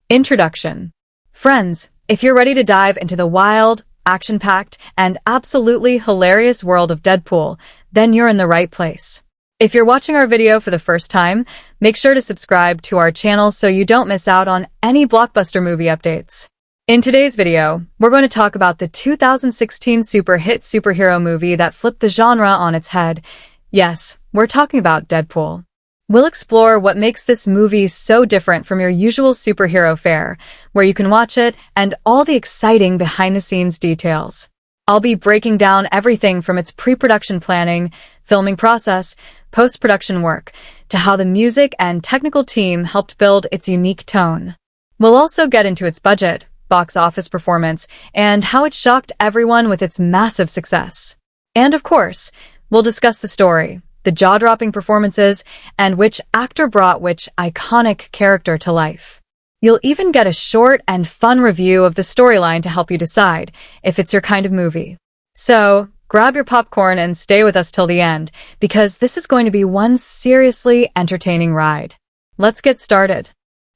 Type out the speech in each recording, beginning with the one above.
Introduction. Friends, if you're ready to dive into the wild, action-packed, and absolutely hilarious world of Deadpool, then you're in the right place. If you're watching our video for the first time, make sure to subscribe to our channel so you don't miss out on any blockbuster movie updates. In today's video, we're going to talk about the 2016 super hit superhero movie that flipped the genre on its head. Yes, we're talking about Deadpool. We'll explore what makes this movie so different from your usual superhero fare, where you can watch it, and all the exciting behind-the-scenes details. I'll be breaking down everything from its pre-production planning, filming process, post-production work, to how the music and technical team helped build its unique tone. We'll also get into its budget, box office performance, and how it shocked everyone with its massive success. And of course, we'll discuss the story, the jaw-dropping performances, and which actor brought which iconic character to life. You'll even get a short and fun review of the storyline to help you decide if it's your kind of movie. So, grab your popcorn and stay with us till the end, because this is going to be one seriously entertaining ride. Let's get started.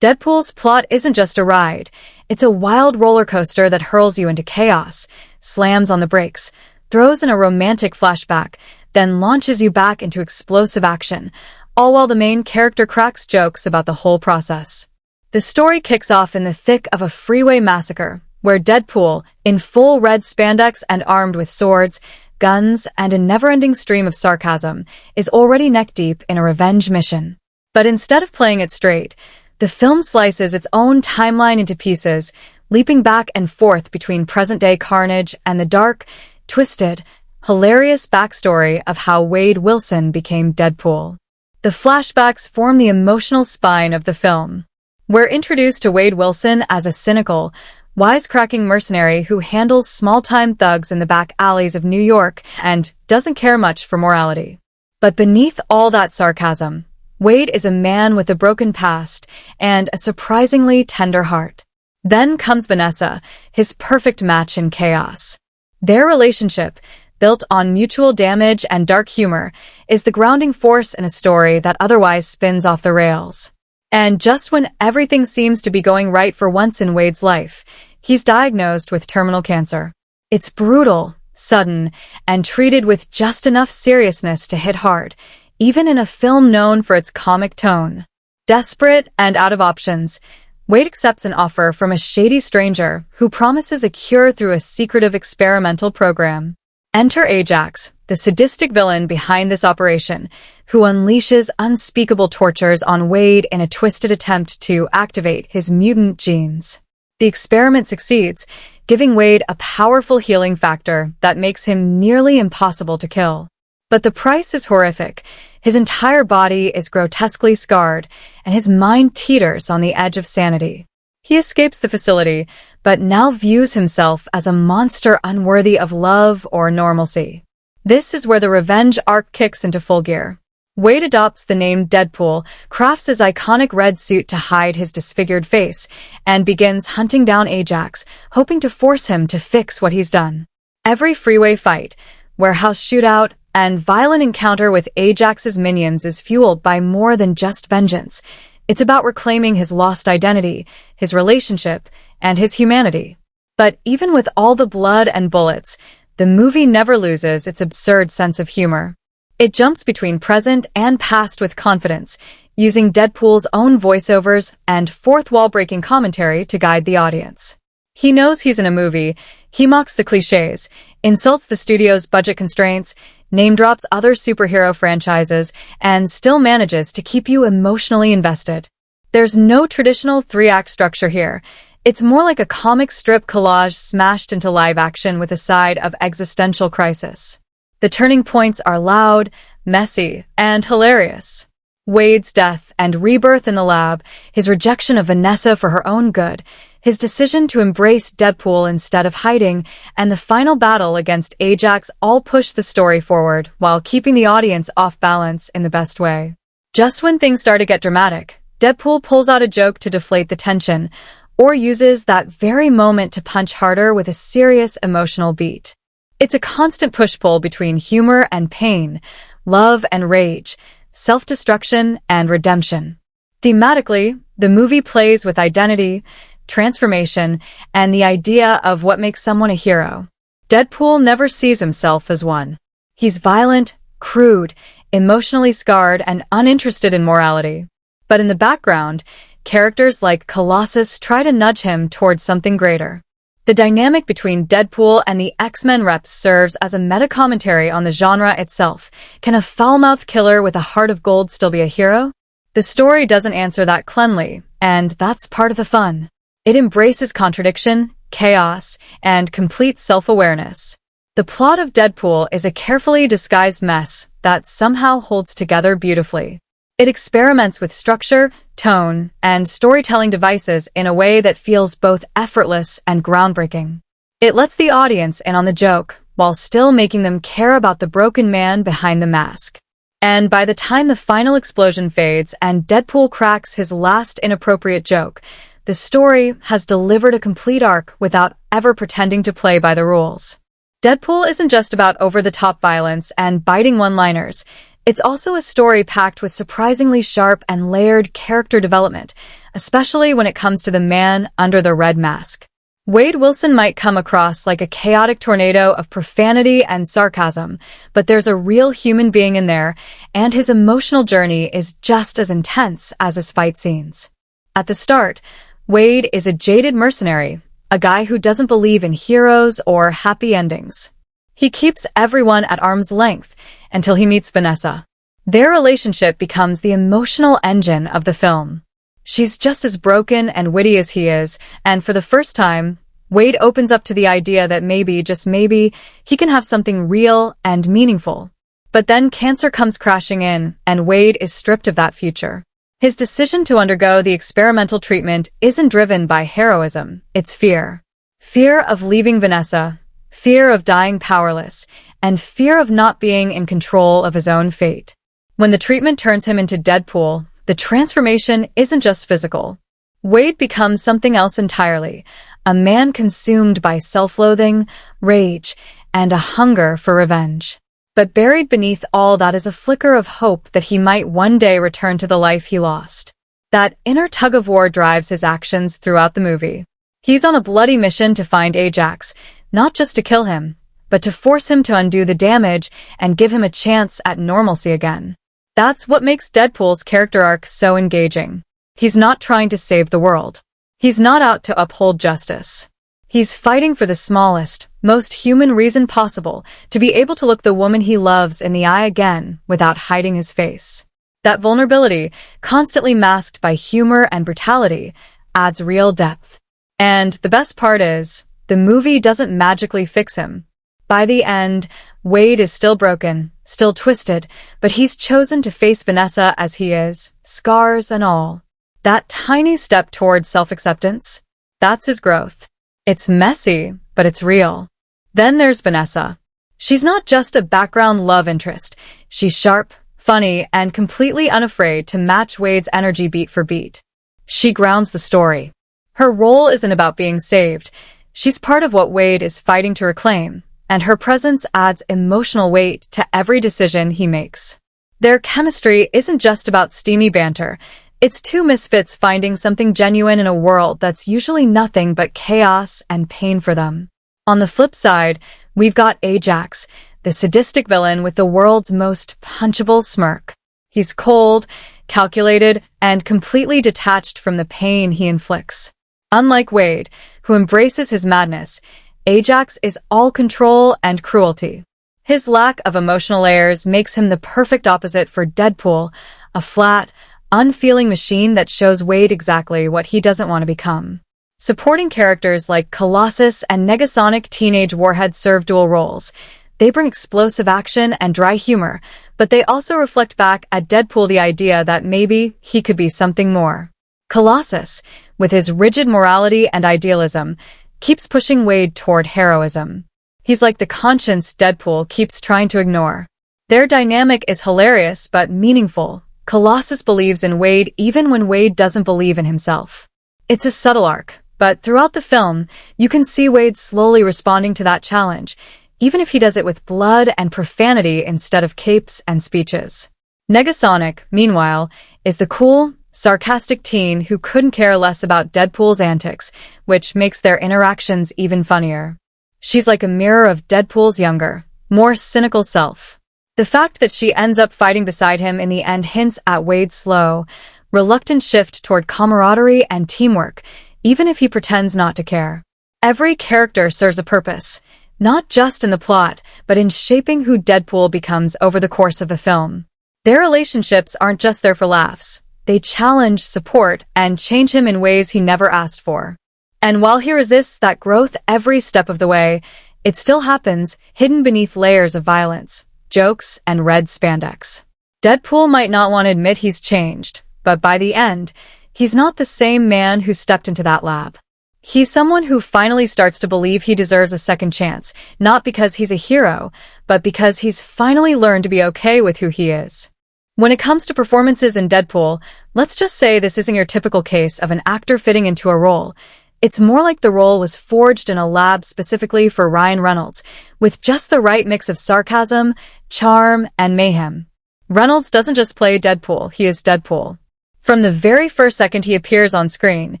Deadpool's plot isn't just a ride. It's a wild roller coaster that hurls you into chaos, slams on the brakes, throws in a romantic flashback, then launches you back into explosive action, all while the main character cracks jokes about the whole process. The story kicks off in the thick of a freeway massacre, where Deadpool, in full red spandex and armed with swords, guns, and a never-ending stream of sarcasm, is already neck-deep in a revenge mission. But instead of playing it straight, the film slices its own timeline into pieces, leaping back and forth between present-day carnage and the dark, twisted, hilarious backstory of how Wade Wilson became Deadpool. The flashbacks form the emotional spine of the film. We're introduced to Wade Wilson as a cynical, wisecracking mercenary who handles small-time thugs in the back alleys of New York and doesn't care much for morality. But beneath all that sarcasm, Wade is a man with a broken past and a surprisingly tender heart. Then comes Vanessa, his perfect match in chaos. Their relationship, built on mutual damage and dark humor, is the grounding force in a story that otherwise spins off the rails. And just when everything seems to be going right for once in Wade's life, he's diagnosed with terminal cancer. It's brutal, sudden, and treated with just enough seriousness to hit hard, even in a film known for its comic tone. Desperate and out of options, Wade accepts an offer from a shady stranger who promises a cure through a secretive experimental program. Enter Ajax, the sadistic villain behind this operation, who unleashes unspeakable tortures on Wade in a twisted attempt to activate his mutant genes. The experiment succeeds, giving Wade a powerful healing factor that makes him nearly impossible to kill. But the price is horrific. His entire body is grotesquely scarred, and his mind teeters on the edge of sanity. He escapes the facility, but now views himself as a monster unworthy of love or normalcy. This is where the revenge arc kicks into full gear. Wade adopts the name Deadpool, crafts his iconic red suit to hide his disfigured face, and begins hunting down Ajax, hoping to force him to fix what he's done. Every freeway fight, warehouse shootout, and violent encounter with Ajax's minions is fueled by more than just vengeance. It's about reclaiming his lost identity, his relationship, and his humanity. But even with all the blood and bullets, the movie never loses its absurd sense of humor. It jumps between present and past with confidence, using Deadpool's own voiceovers and fourth-wall-breaking commentary to guide the audience. He knows he's in a movie, he mocks the cliches, insults the studio's budget constraints, name-drops other superhero franchises, and still manages to keep you emotionally invested. There's no traditional three-act structure here. It's more like a comic strip collage smashed into live action with a side of existential crisis. The turning points are loud, messy, and hilarious. Wade's death and rebirth in the lab, his rejection of Vanessa for her own good, his decision to embrace Deadpool instead of hiding, and the final battle against Ajax all push the story forward while keeping the audience off balance in the best way. Just when things start to get dramatic, Deadpool pulls out a joke to deflate the tension, or uses that very moment to punch harder with a serious emotional beat. It's a constant push-pull between humor and pain, love and rage, self-destruction and redemption. Thematically, the movie plays with identity, transformation, and the idea of what makes someone a hero. Deadpool never sees himself as one. He's violent, crude, emotionally scarred, and uninterested in morality. But in the background, characters like Colossus try to nudge him towards something greater. The dynamic between Deadpool and the X-Men reps serves as a meta-commentary on the genre itself. Can a foul-mouthed killer with a heart of gold still be a hero? The story doesn't answer that cleanly, and that's part of the fun. It embraces contradiction, chaos, and complete self-awareness. The plot of Deadpool is a carefully disguised mess that somehow holds together beautifully. It experiments with structure, tone, and storytelling devices in a way that feels both effortless and groundbreaking. It lets the audience in on the joke, while still making them care about the broken man behind the mask. And by the time the final explosion fades and Deadpool cracks his last inappropriate joke, the story has delivered a complete arc without ever pretending to play by the rules. Deadpool isn't just about over-the-top violence and biting one-liners. It's also a story packed with surprisingly sharp and layered character development, especially when it comes to the man under the red mask. Wade Wilson might come across like a chaotic tornado of profanity and sarcasm, but there's a real human being in there, and his emotional journey is just as intense as his fight scenes. At the start, Wade is a jaded mercenary, a guy who doesn't believe in heroes or happy endings. He keeps everyone at arm's length until he meets Vanessa. Their relationship becomes the emotional engine of the film. She's just as broken and witty as he is, and for the first time, Wade opens up to the idea that maybe, just maybe, he can have something real and meaningful. But then cancer comes crashing in, and Wade is stripped of that future. His decision to undergo the experimental treatment isn't driven by heroism, it's fear. Fear of leaving Vanessa, fear of dying powerless, and fear of not being in control of his own fate. When the treatment turns him into Deadpool, the transformation isn't just physical. Wade becomes something else entirely, a man consumed by self-loathing, rage, and a hunger for revenge. But buried beneath all that is a flicker of hope that he might one day return to the life he lost. That inner tug-of-war drives his actions throughout the movie. He's on a bloody mission to find Ajax, not just to kill him, but to force him to undo the damage and give him a chance at normalcy again. That's what makes Deadpool's character arc so engaging. He's not trying to save the world. He's not out to uphold justice. He's fighting for the smallest, most human reason possible to be able to look the woman he loves in the eye again without hiding his face. That vulnerability, constantly masked by humor and brutality, adds real depth. And the best part is, the movie doesn't magically fix him. By the end, Wade is still broken, still twisted, but he's chosen to face Vanessa as he is, scars and all. That tiny step towards self-acceptance, that's his growth. It's messy, but it's real. Then there's Vanessa. She's not just a background love interest. She's sharp, funny, and completely unafraid to match Wade's energy beat for beat. She grounds the story. Her role isn't about being saved. She's part of what Wade is fighting to reclaim, and her presence adds emotional weight to every decision he makes. Their chemistry isn't just about steamy banter. It's two misfits finding something genuine in a world that's usually nothing but chaos and pain for them. On the flip side, we've got Ajax, the sadistic villain with the world's most punchable smirk. He's cold, calculated, and completely detached from the pain he inflicts. Unlike Wade, who embraces his madness, Ajax is all control and cruelty. His lack of emotional layers makes him the perfect opposite for Deadpool, a flat, unfeeling machine that shows Wade exactly what he doesn't want to become. Supporting characters like Colossus and Negasonic Teenage Warhead serve dual roles. They bring explosive action and dry humor, but they also reflect back at Deadpool the idea that maybe he could be something more. Colossus, with his rigid morality and idealism, keeps pushing Wade toward heroism. He's like the conscience Deadpool keeps trying to ignore. Their dynamic is hilarious but meaningful. Colossus believes in Wade even when Wade doesn't believe in himself. It's a subtle arc, but throughout the film, you can see Wade slowly responding to that challenge, even if he does it with blood and profanity instead of capes and speeches. Negasonic, meanwhile, is the cool, sarcastic teen who couldn't care less about Deadpool's antics, which makes their interactions even funnier. She's like a mirror of Deadpool's younger, more cynical self. The fact that she ends up fighting beside him in the end hints at Wade's slow, reluctant shift toward camaraderie and teamwork, even if he pretends not to care. Every character serves a purpose, not just in the plot, but in shaping who Deadpool becomes over the course of the film. Their relationships aren't just there for laughs. They challenge, support, and change him in ways he never asked for. And while he resists that growth every step of the way, it still happens, hidden beneath layers of violence, jokes, and red spandex. Deadpool might not want to admit he's changed, but by the end, he's not the same man who stepped into that lab. He's someone who finally starts to believe he deserves a second chance, not because he's a hero, but because he's finally learned to be okay with who he is. When it comes to performances in Deadpool, let's just say this isn't your typical case of an actor fitting into a role. It's more like the role was forged in a lab specifically for Ryan Reynolds, with just the right mix of sarcasm, charm, and mayhem. Reynolds doesn't just play Deadpool, he is Deadpool. From the very first second he appears on screen,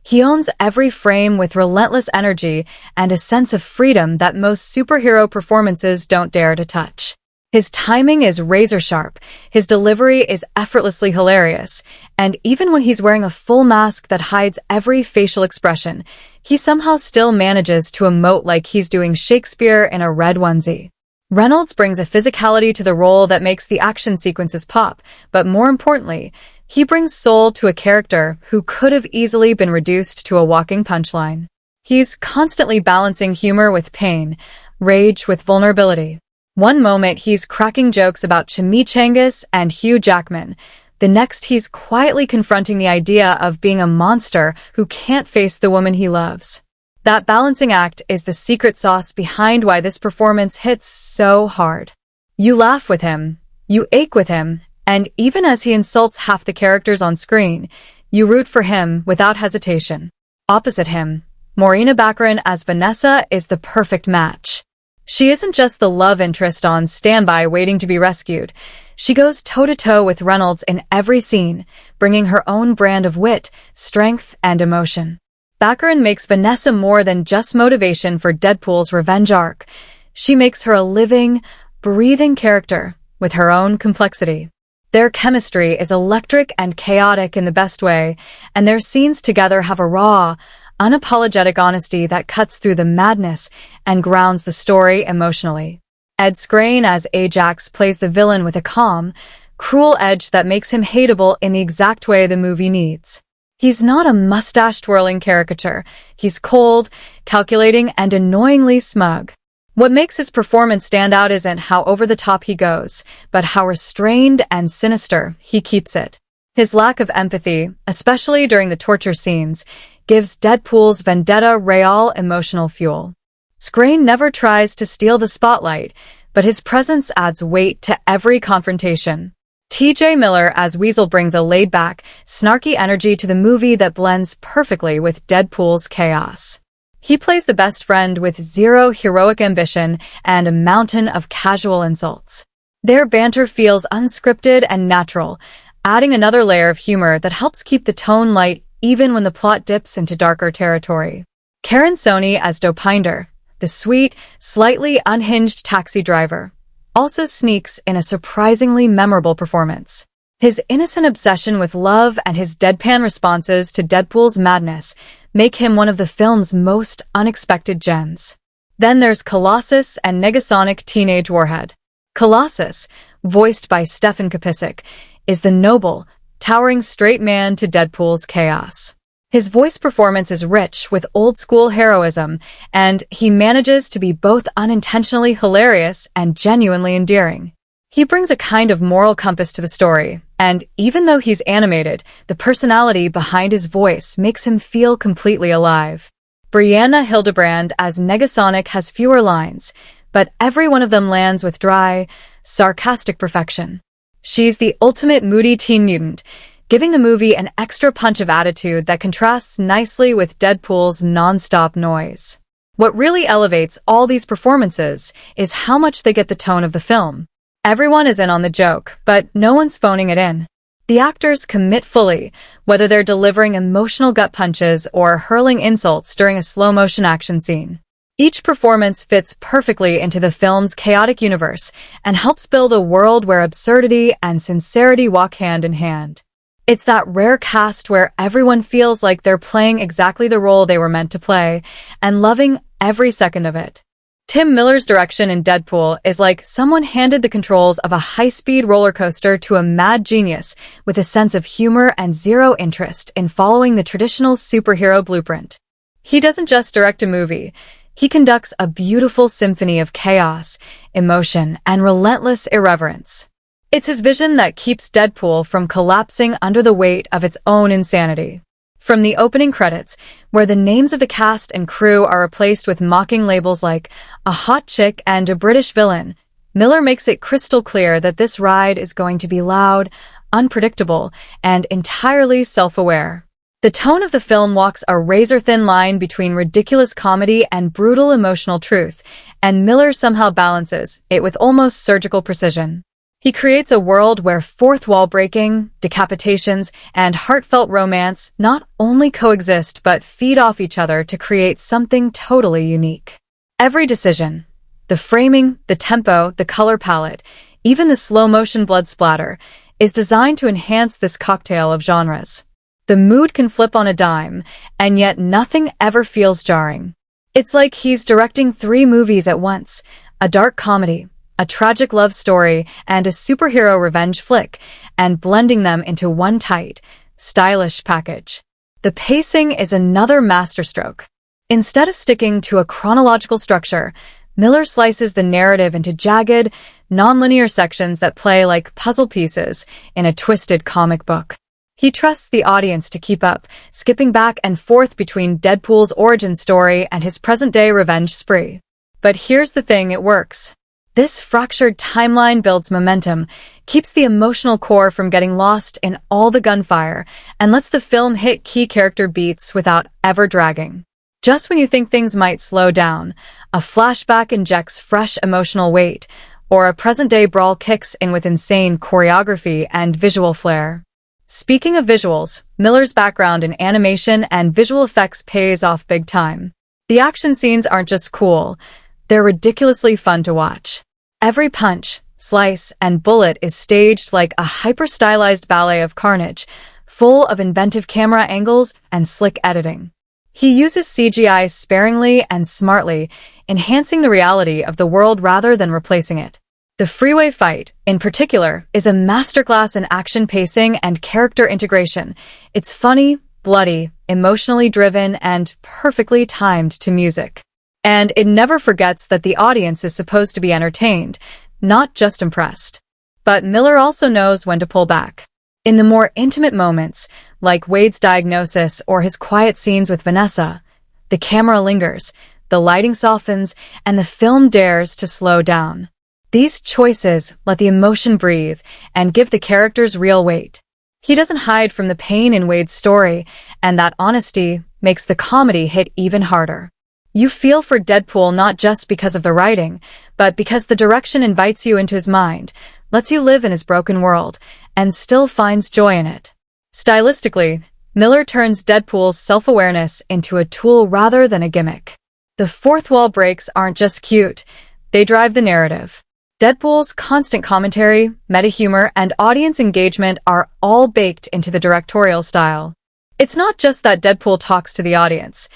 he owns every frame with relentless energy and a sense of freedom that most superhero performances don't dare to touch. His timing is razor-sharp, his delivery is effortlessly hilarious, and even when he's wearing a full mask that hides every facial expression, he somehow still manages to emote like he's doing Shakespeare in a red onesie. Reynolds brings a physicality to the role that makes the action sequences pop, but more importantly, he brings soul to a character who could have easily been reduced to a walking punchline. He's constantly balancing humor with pain, rage with vulnerability. One moment he's cracking jokes about chimichangas and Hugh Jackman. The next he's quietly confronting the idea of being a monster who can't face the woman he loves. That balancing act is the secret sauce behind why this performance hits so hard. You laugh with him, you ache with him, and even as he insults half the characters on screen, you root for him without hesitation. Opposite him, Morena Baccarin as Vanessa is the perfect match. She isn't just the love interest on standby waiting to be rescued. She goes toe-to-toe with Reynolds in every scene, bringing her own brand of wit, strength, and emotion. Baccarin makes Vanessa more than just motivation for Deadpool's revenge arc. She makes her a living, breathing character with her own complexity. Their chemistry is electric and chaotic in the best way, and their scenes together have a raw, unapologetic honesty that cuts through the madness and grounds the story emotionally. Skrein as Ajax plays the villain with a calm, cruel edge that makes him hateable in the exact way the movie needs. He's not a mustache-twirling caricature. He's cold, calculating, and annoyingly smug. What makes his performance stand out isn't how over-the-top he goes, but how restrained and sinister he keeps it. His lack of empathy, especially during the torture scenes, gives Deadpool's vendetta real emotional fuel. Skrein never tries to steal the spotlight, but his presence adds weight to every confrontation. T.J. Miller as Weasel brings a laid-back, snarky energy to the movie that blends perfectly with Deadpool's chaos. He plays the best friend with zero heroic ambition and a mountain of casual insults. Their banter feels unscripted and natural, adding another layer of humor that helps keep the tone light even when the plot dips into darker territory. Carano as Dopinder, the sweet, slightly unhinged taxi driver, also sneaks in a surprisingly memorable performance. His innocent obsession with love and his deadpan responses to Deadpool's madness make him one of the film's most unexpected gems. Then there's Colossus and Negasonic Teenage Warhead. Colossus, voiced by Stefan Kapicic, is the noble, towering straight man to Deadpool's chaos. His voice performance is rich with old-school heroism, and he manages to be both unintentionally hilarious and genuinely endearing. He brings a kind of moral compass to the story, and even though he's animated, the personality behind his voice makes him feel completely alive. Brianna Hildebrand as Negasonic has fewer lines, but every one of them lands with dry, sarcastic perfection. She's the ultimate moody teen mutant, giving the movie an extra punch of attitude that contrasts nicely with Deadpool's non-stop noise. What really elevates all these performances is how much they get the tone of the film. Everyone is in on the joke, but no one's phoning it in. The actors commit fully, whether they're delivering emotional gut punches or hurling insults during a slow-motion action scene. Each performance fits perfectly into the film's chaotic universe and helps build a world where absurdity and sincerity walk hand in hand. It's that rare cast where everyone feels like they're playing exactly the role they were meant to play and loving every second of it. Tim Miller's direction in Deadpool is like someone handed the controls of a high-speed roller coaster to a mad genius with a sense of humor and zero interest in following the traditional superhero blueprint. He doesn't just direct a movie, he conducts a beautiful symphony of chaos, emotion, and relentless irreverence. It's his vision that keeps Deadpool from collapsing under the weight of its own insanity. From the opening credits, where the names of the cast and crew are replaced with mocking labels like a hot chick and a British villain, Miller makes it crystal clear that this ride is going to be loud, unpredictable, and entirely self-aware. The tone of the film walks a razor-thin line between ridiculous comedy and brutal emotional truth, and Miller somehow balances it with almost surgical precision. He creates a world where fourth wall breaking, decapitations, and heartfelt romance not only coexist but feed off each other to create something totally unique. Every decision, the framing, the tempo, the color palette, even the slow-motion blood splatter, is designed to enhance this cocktail of genres. The mood can flip on a dime, and yet nothing ever feels jarring. It's like he's directing 3 movies at once, a dark comedy, a tragic love story, and a superhero revenge flick, and blending them into one tight, stylish package. The pacing is another masterstroke. Instead of sticking to a chronological structure, Miller slices the narrative into jagged, non-linear sections that play like puzzle pieces in a twisted comic book. He trusts the audience to keep up, skipping back and forth between Deadpool's origin story and his present-day revenge spree. But here's the thing, it works. This fractured timeline builds momentum, keeps the emotional core from getting lost in all the gunfire, and lets the film hit key character beats without ever dragging. Just when you think things might slow down, a flashback injects fresh emotional weight, or a present-day brawl kicks in with insane choreography and visual flair. Speaking of visuals, Miller's background in animation and visual effects pays off big time. The action scenes aren't just cool, they're ridiculously fun to watch. Every punch, slice, and bullet is staged like a hyper-stylized ballet of carnage, full of inventive camera angles and slick editing. He uses CGI sparingly and smartly, enhancing the reality of the world rather than replacing it. The freeway fight, in particular, is a masterclass in action pacing and character integration. It's funny, bloody, emotionally driven, and perfectly timed to music. And it never forgets that the audience is supposed to be entertained, not just impressed. But Miller also knows when to pull back. In the more intimate moments, like Wade's diagnosis or his quiet scenes with Vanessa, the camera lingers, the lighting softens, and the film dares to slow down. These choices let the emotion breathe and give the characters real weight. He doesn't hide from the pain in Wade's story, and that honesty makes the comedy hit even harder. You feel for Deadpool not just because of the writing, but because the direction invites you into his mind, lets you live in his broken world, and still finds joy in it. Stylistically, Miller turns Deadpool's self-awareness into a tool rather than a gimmick. The fourth wall breaks aren't just cute, they drive the narrative. Deadpool's constant commentary, meta-humor, and audience engagement are all baked into the directorial style. It's not just that Deadpool talks to the audience.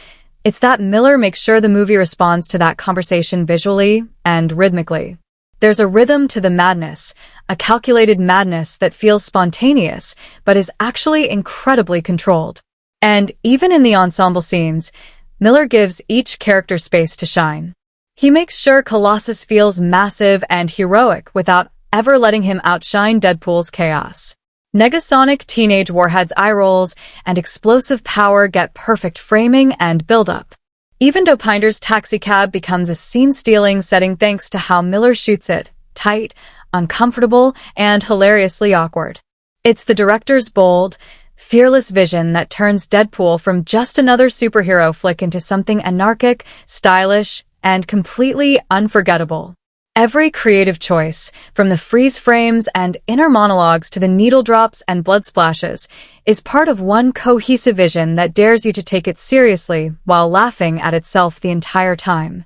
It's that Miller makes sure the movie responds to that conversation visually and rhythmically. There's a rhythm to the madness, a calculated madness that feels spontaneous, but is actually incredibly controlled. And even in the ensemble scenes, Miller gives each character space to shine. He makes sure Colossus feels massive and heroic without ever letting him outshine Deadpool's chaos. Negasonic teenage warheads' eye rolls and explosive power get perfect framing and build-up. Even Dopinder's taxicab becomes a scene-stealing setting thanks to how Miller shoots it, tight, uncomfortable, and hilariously awkward. It's the director's bold, fearless vision that turns Deadpool from just another superhero flick into something anarchic, stylish, and completely unforgettable. Every creative choice, from the freeze frames and inner monologues to the needle drops and blood splashes, is part of one cohesive vision that dares you to take it seriously while laughing at itself the entire time.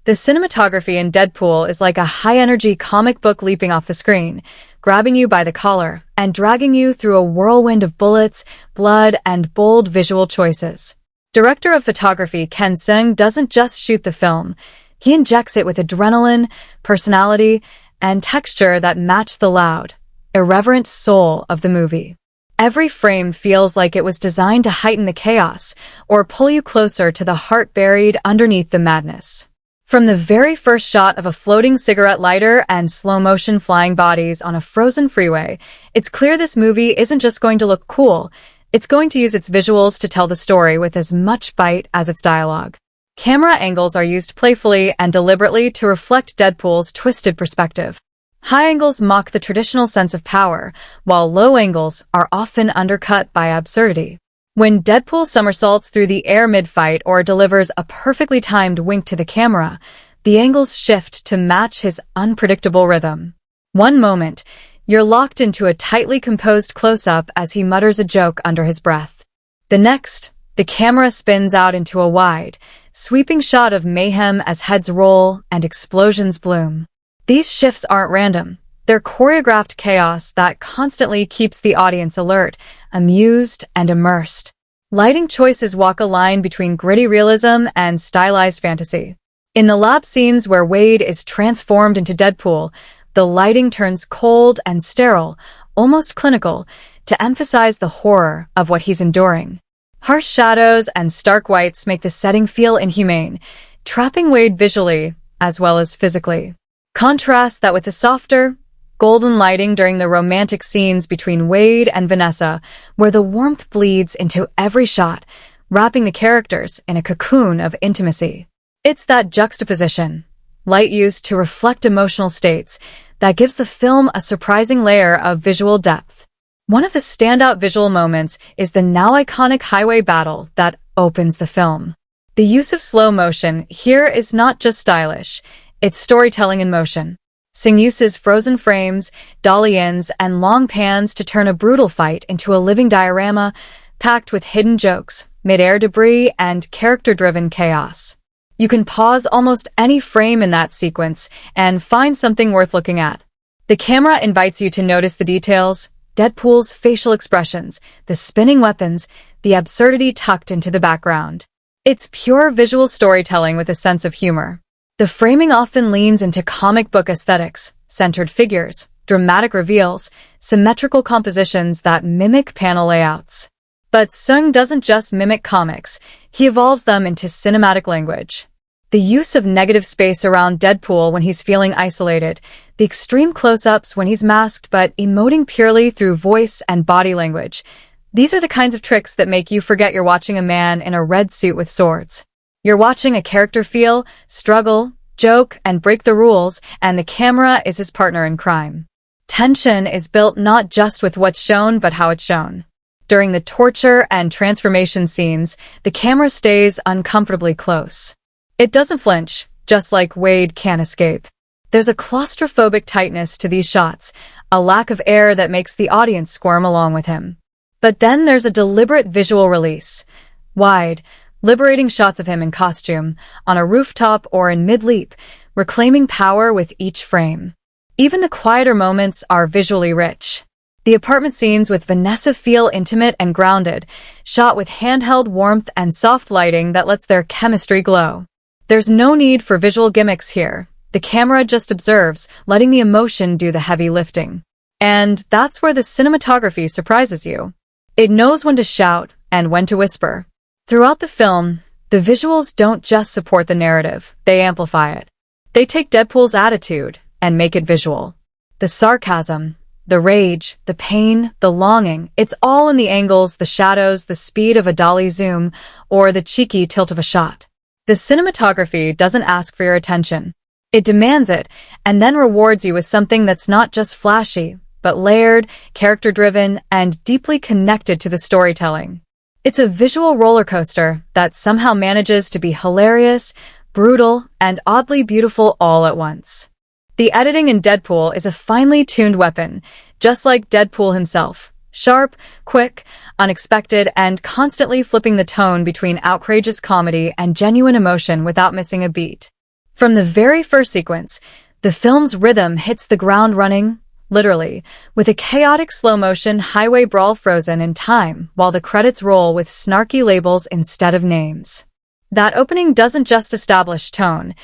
The cinematography in Deadpool is like a high-energy comic book leaping off the screen, grabbing you by the collar and dragging you through a whirlwind of bullets, blood, and bold visual choices. Director of photography Ken Sung doesn't just shoot the film. He injects it with adrenaline, personality, and texture that match the loud, irreverent soul of the movie. Every frame feels like it was designed to heighten the chaos or pull you closer to the heart buried underneath the madness. From the very first shot of a floating cigarette lighter and slow-motion flying bodies on a frozen freeway, it's clear this movie isn't just going to look cool, it's going to use its visuals to tell the story with as much bite as its dialogue. Camera angles are used playfully and deliberately to reflect Deadpool's twisted perspective. High angles mock the traditional sense of power, while low angles are often undercut by absurdity. When Deadpool somersaults through the air mid-fight or delivers a perfectly timed wink to the camera, the angles shift to match his unpredictable rhythm. One moment, you're locked into a tightly composed close-up as he mutters a joke under his breath. The next, the camera spins out into a wide, sweeping shot of mayhem as heads roll and explosions bloom. These shifts aren't random. They're choreographed chaos that constantly keeps the audience alert, amused, and immersed. Lighting choices walk a line between gritty realism and stylized fantasy. In the lab scenes where Wade is transformed into Deadpool, the lighting turns cold and sterile, almost clinical, to emphasize the horror of what he's enduring. Harsh shadows and stark whites make the setting feel inhumane, trapping Wade visually as well as physically. Contrast that with the softer, golden lighting during the romantic scenes between Wade and Vanessa, where the warmth bleeds into every shot, wrapping the characters in a cocoon of intimacy. It's that juxtaposition, light used to reflect emotional states, that gives the film a surprising layer of visual depth. One of the standout visual moments is the now iconic highway battle that opens the film. The use of slow motion here is not just stylish, it's storytelling in motion. Sing uses frozen frames, dolly-ins, and long pans to turn a brutal fight into a living diorama packed with hidden jokes, mid-air debris, and character-driven chaos. You can pause almost any frame in that sequence and find something worth looking at. The camera invites you to notice the details, Deadpool's facial expressions, the spinning weapons, the absurdity tucked into the background. It's pure visual storytelling with a sense of humor. The framing often leans into comic book aesthetics, centered figures, dramatic reveals, symmetrical compositions that mimic panel layouts. But Sung doesn't just mimic comics, he evolves them into cinematic language. The use of negative space around Deadpool when he's feeling isolated, the extreme close-ups when he's masked but emoting purely through voice and body language. These are the kinds of tricks that make you forget you're watching a man in a red suit with swords. You're watching a character feel, struggle, joke, and break the rules, and the camera is his partner in crime. Tension is built not just with what's shown but how it's shown. During the torture and transformation scenes, the camera stays uncomfortably close. It doesn't flinch, just like Wade can't escape. There's a claustrophobic tightness to these shots, a lack of air that makes the audience squirm along with him. But then there's a deliberate visual release. Wide, liberating shots of him in costume, on a rooftop or in mid-leap, reclaiming power with each frame. Even the quieter moments are visually rich. The apartment scenes with Vanessa feel intimate and grounded, shot with handheld warmth and soft lighting that lets their chemistry glow. There's no need for visual gimmicks here. The camera just observes, letting the emotion do the heavy lifting. And that's where the cinematography surprises you. It knows when to shout and when to whisper. Throughout the film, the visuals don't just support the narrative, they amplify it. They take Deadpool's attitude and make it visual. The sarcasm, the rage, the pain, the longing, it's all in the angles, the shadows, the speed of a dolly zoom, or the cheeky tilt of a shot. The cinematography doesn't ask for your attention. It demands it, and then rewards you with something that's not just flashy, but layered, character-driven, and deeply connected to the storytelling. It's a visual roller coaster that somehow manages to be hilarious, brutal, and oddly beautiful all at once. The editing in Deadpool is a finely tuned weapon, just like Deadpool himself. Sharp, quick, unexpected, and constantly flipping the tone between outrageous comedy and genuine emotion without missing a beat. From the very first sequence, the film's rhythm hits the ground running, literally, with a chaotic slow-motion highway brawl frozen in time while the credits roll with snarky labels instead of names. That opening doesn't just establish tone,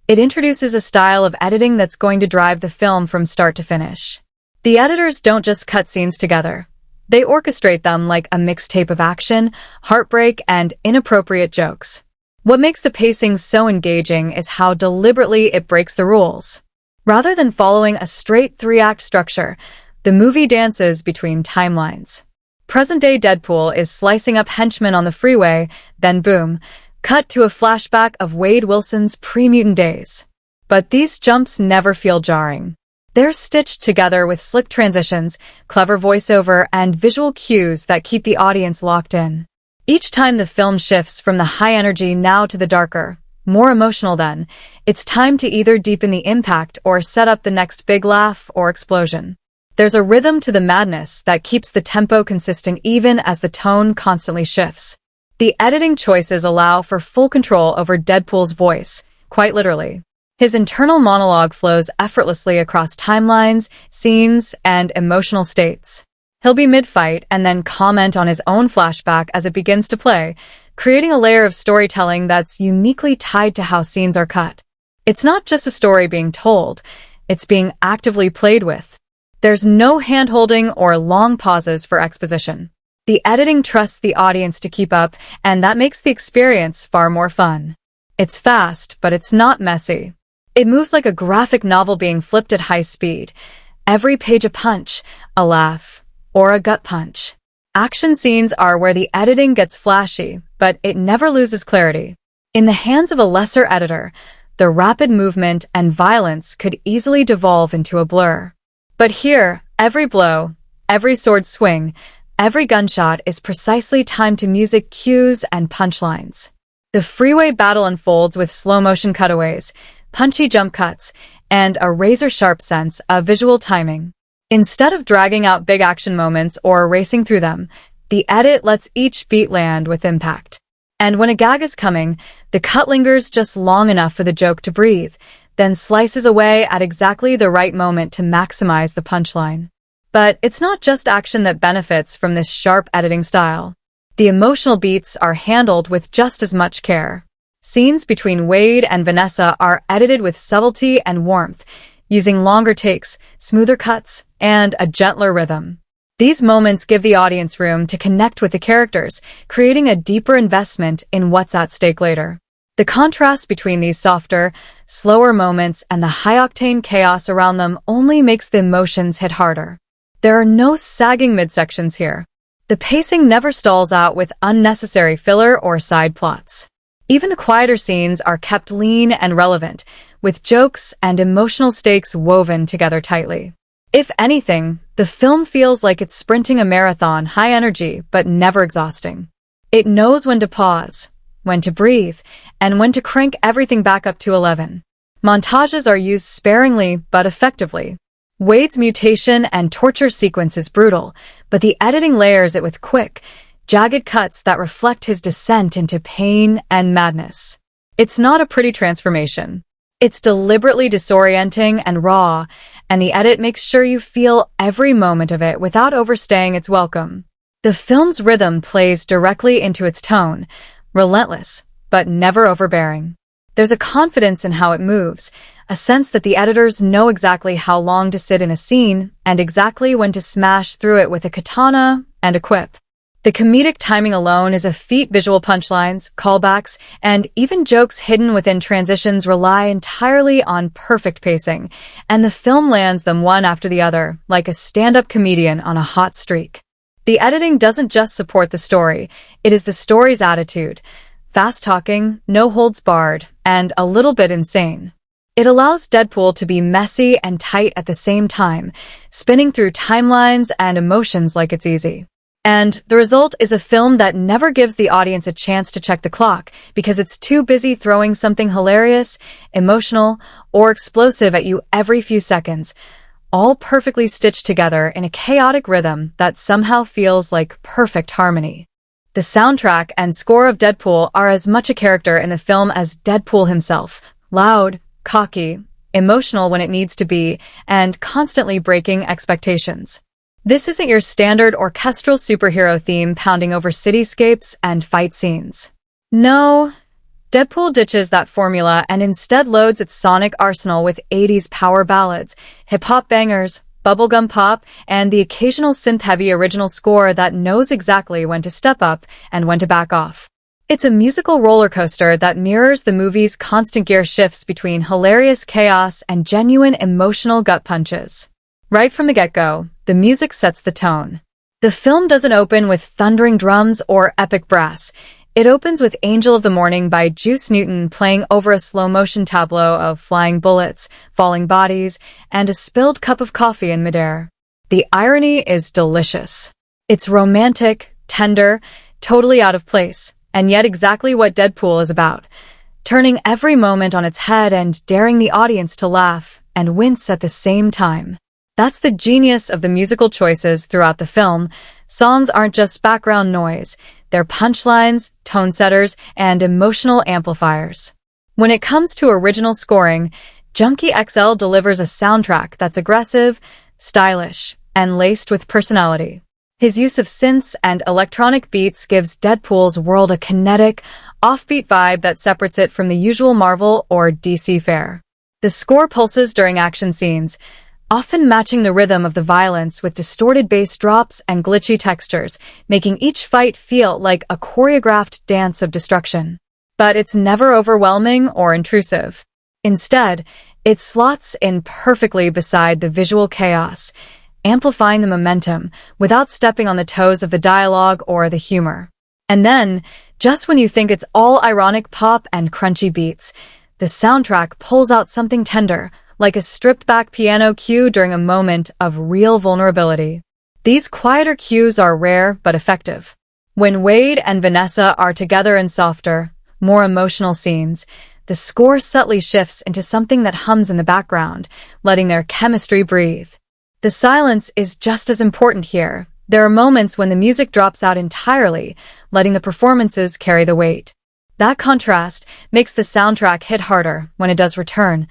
it introduces a style of editing that's going to drive the film from start to finish. The editors don't just cut scenes together. They orchestrate them like a mixtape of action, heartbreak, and inappropriate jokes. What makes the pacing so engaging is how deliberately it breaks the rules. Rather than following a straight three-act structure, the movie dances between timelines. Present-day Deadpool is slicing up henchmen on the freeway, then boom, cut to a flashback of Wade Wilson's pre-mutant days. But these jumps never feel jarring. They're stitched together with slick transitions, clever voiceover, and visual cues that keep the audience locked in. Each time the film shifts from the high energy now to the darker, more emotional then, it's time to either deepen the impact or set up the next big laugh or explosion. There's a rhythm to the madness that keeps the tempo consistent even as the tone constantly shifts. The editing choices allow for full control over Deadpool's voice, quite literally. His internal monologue flows effortlessly across timelines, scenes, and emotional states. He'll be mid-fight and then comment on his own flashback as it begins to play, creating a layer of storytelling that's uniquely tied to how scenes are cut. It's not just a story being told, it's being actively played with. There's no hand-holding or long pauses for exposition. The editing trusts the audience to keep up, and that makes the experience far more fun. It's fast, but it's not messy. It moves like a graphic novel being flipped at high speed. Every page a punch, a laugh, or a gut punch. Action scenes are where the editing gets flashy, but it never loses clarity. In the hands of a lesser editor, the rapid movement and violence could easily devolve into a blur. But here, every blow, every sword swing, every gunshot is precisely timed to music cues and punchlines. The freeway battle unfolds with slow-motion cutaways, punchy jump cuts, and a razor-sharp sense of visual timing. Instead of dragging out big action moments or racing through them, the edit lets each beat land with impact. And when a gag is coming, the cut lingers just long enough for the joke to breathe, then slices away at exactly the right moment to maximize the punchline. But it's not just action that benefits from this sharp editing style. The emotional beats are handled with just as much care. Scenes between Wade and Vanessa are edited with subtlety and warmth, using longer takes, smoother cuts, and a gentler rhythm. These moments give the audience room to connect with the characters, creating a deeper investment in what's at stake later. The contrast between these softer, slower moments and the high-octane chaos around them only makes the emotions hit harder. There are no sagging midsections here. The pacing never stalls out with unnecessary filler or side plots. Even the quieter scenes are kept lean and relevant, with jokes and emotional stakes woven together tightly. If anything, the film feels like it's sprinting a marathon, high energy, but never exhausting. It knows when to pause, when to breathe, and when to crank everything back up to 11. Montages are used sparingly but effectively. Wade's mutation and torture sequence is brutal, but the editing layers it with quick, jagged cuts that reflect his descent into pain and madness. It's not a pretty transformation. It's deliberately disorienting and raw, and the edit makes sure you feel every moment of it without overstaying its welcome. The film's rhythm plays directly into its tone, relentless, but never overbearing. There's a confidence in how it moves, a sense that the editors know exactly how long to sit in a scene and exactly when to smash through it with a katana and a quip. The comedic timing alone is a feat. Visual punchlines, callbacks, and even jokes hidden within transitions rely entirely on perfect pacing, and the film lands them one after the other, like a stand-up comedian on a hot streak. The editing doesn't just support the story, it is the story's attitude. Fast-talking, no holds barred, and a little bit insane. It allows Deadpool to be messy and tight at the same time, spinning through timelines and emotions like it's easy. And the result is a film that never gives the audience a chance to check the clock because it's too busy throwing something hilarious, emotional, or explosive at you every few seconds, all perfectly stitched together in a chaotic rhythm that somehow feels like perfect harmony. The soundtrack and score of Deadpool are as much a character in the film as Deadpool himself, loud, cocky, emotional when it needs to be, and constantly breaking expectations. This isn't your standard orchestral superhero theme pounding over cityscapes and fight scenes. No, Deadpool ditches that formula and instead loads its sonic arsenal with 80s power ballads, hip-hop bangers, bubblegum pop, and the occasional synth-heavy original score that knows exactly when to step up and when to back off. It's a musical roller coaster that mirrors the movie's constant gear shifts between hilarious chaos and genuine emotional gut punches. Right from the get-go, the music sets the tone. The film doesn't open with thundering drums or epic brass. It opens with Angel of the Morning by Juice Newton playing over a slow-motion tableau of flying bullets, falling bodies, and a spilled cup of coffee in midair. The irony is delicious. It's romantic, tender, totally out of place, and yet exactly what Deadpool is about, turning every moment on its head and daring the audience to laugh and wince at the same time. That's the genius of the musical choices throughout the film. Songs aren't just background noise. They're punchlines, tone setters, and emotional amplifiers. When it comes to original scoring, Junkie XL delivers a soundtrack that's aggressive, stylish, and laced with personality. His use of synths and electronic beats gives Deadpool's world a kinetic, offbeat vibe that separates it from the usual Marvel or DC fare. The score pulses during action scenes, often matching the rhythm of the violence with distorted bass drops and glitchy textures, making each fight feel like a choreographed dance of destruction. But it's never overwhelming or intrusive. Instead, it slots in perfectly beside the visual chaos, amplifying the momentum without stepping on the toes of the dialogue or the humor. And then, just when you think it's all ironic pop and crunchy beats, the soundtrack pulls out something tender, like a stripped-back piano cue during a moment of real vulnerability. These quieter cues are rare but effective. When Wade and Vanessa are together in softer, more emotional scenes, the score subtly shifts into something that hums in the background, letting their chemistry breathe. The silence is just as important here. There are moments when the music drops out entirely, letting the performances carry the weight. That contrast makes the soundtrack hit harder when it does return,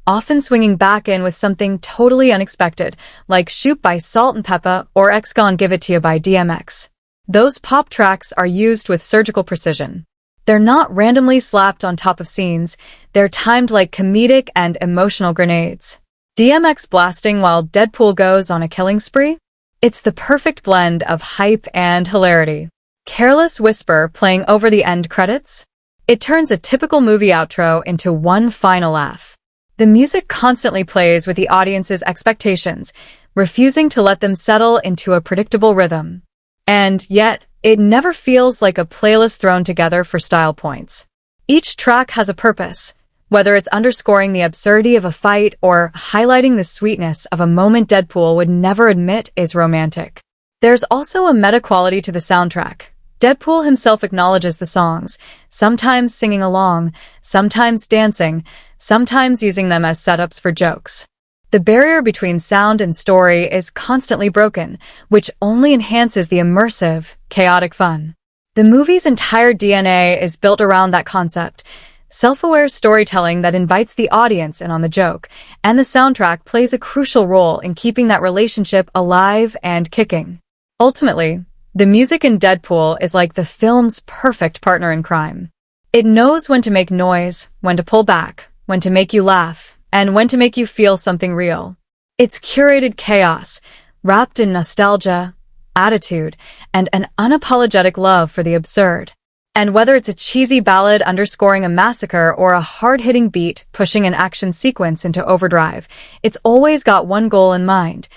often swinging back in with something totally unexpected, like Shoot by Salt and Peppa or X Gon Give It To You by DMX. Those pop tracks are used with surgical precision. They're not randomly slapped on top of scenes, they're timed like comedic and emotional grenades. DMX blasting while Deadpool goes on a killing spree? It's the perfect blend of hype and hilarity. Careless Whisper playing over the end credits? It turns a typical movie outro into one final laugh. The music constantly plays with the audience's expectations, refusing to let them settle into a predictable rhythm. And yet, it never feels like a playlist thrown together for style points. Each track has a purpose, whether it's underscoring the absurdity of a fight or highlighting the sweetness of a moment Deadpool would never admit is romantic. There's also a meta quality to the soundtrack. Deadpool himself acknowledges the songs, sometimes singing along, sometimes dancing, sometimes using them as setups for jokes. The barrier between sound and story is constantly broken, which only enhances the immersive, chaotic fun. The movie's entire DNA is built around that concept, self-aware storytelling that invites the audience in on the joke, and the soundtrack plays a crucial role in keeping that relationship alive and kicking. Ultimately, the music in Deadpool is like the film's perfect partner in crime. It knows when to make noise, when to pull back, when to make you laugh, and when to make you feel something real. It's curated chaos, wrapped in nostalgia, attitude, and an unapologetic love for the absurd. And whether it's a cheesy ballad underscoring a massacre or a hard-hitting beat pushing an action sequence into overdrive, it's always got one goal in mind: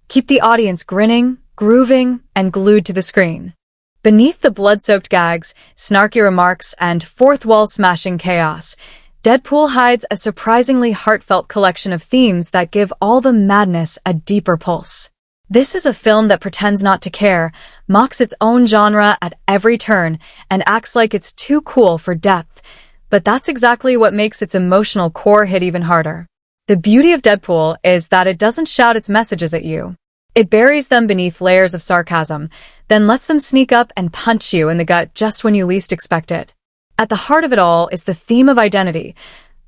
keep the audience grinning, grooving, and glued to the screen. Beneath the blood-soaked gags, snarky remarks, and fourth-wall-smashing chaos, Deadpool hides a surprisingly heartfelt collection of themes that give all the madness a deeper pulse. This is a film that pretends not to care, mocks its own genre at every turn, and acts like it's too cool for depth. But that's exactly what makes its emotional core hit even harder. The beauty of Deadpool is that it doesn't shout its messages at you. It buries them beneath layers of sarcasm, then lets them sneak up and punch you in the gut just when you least expect it. At the heart of it all is the theme of identity,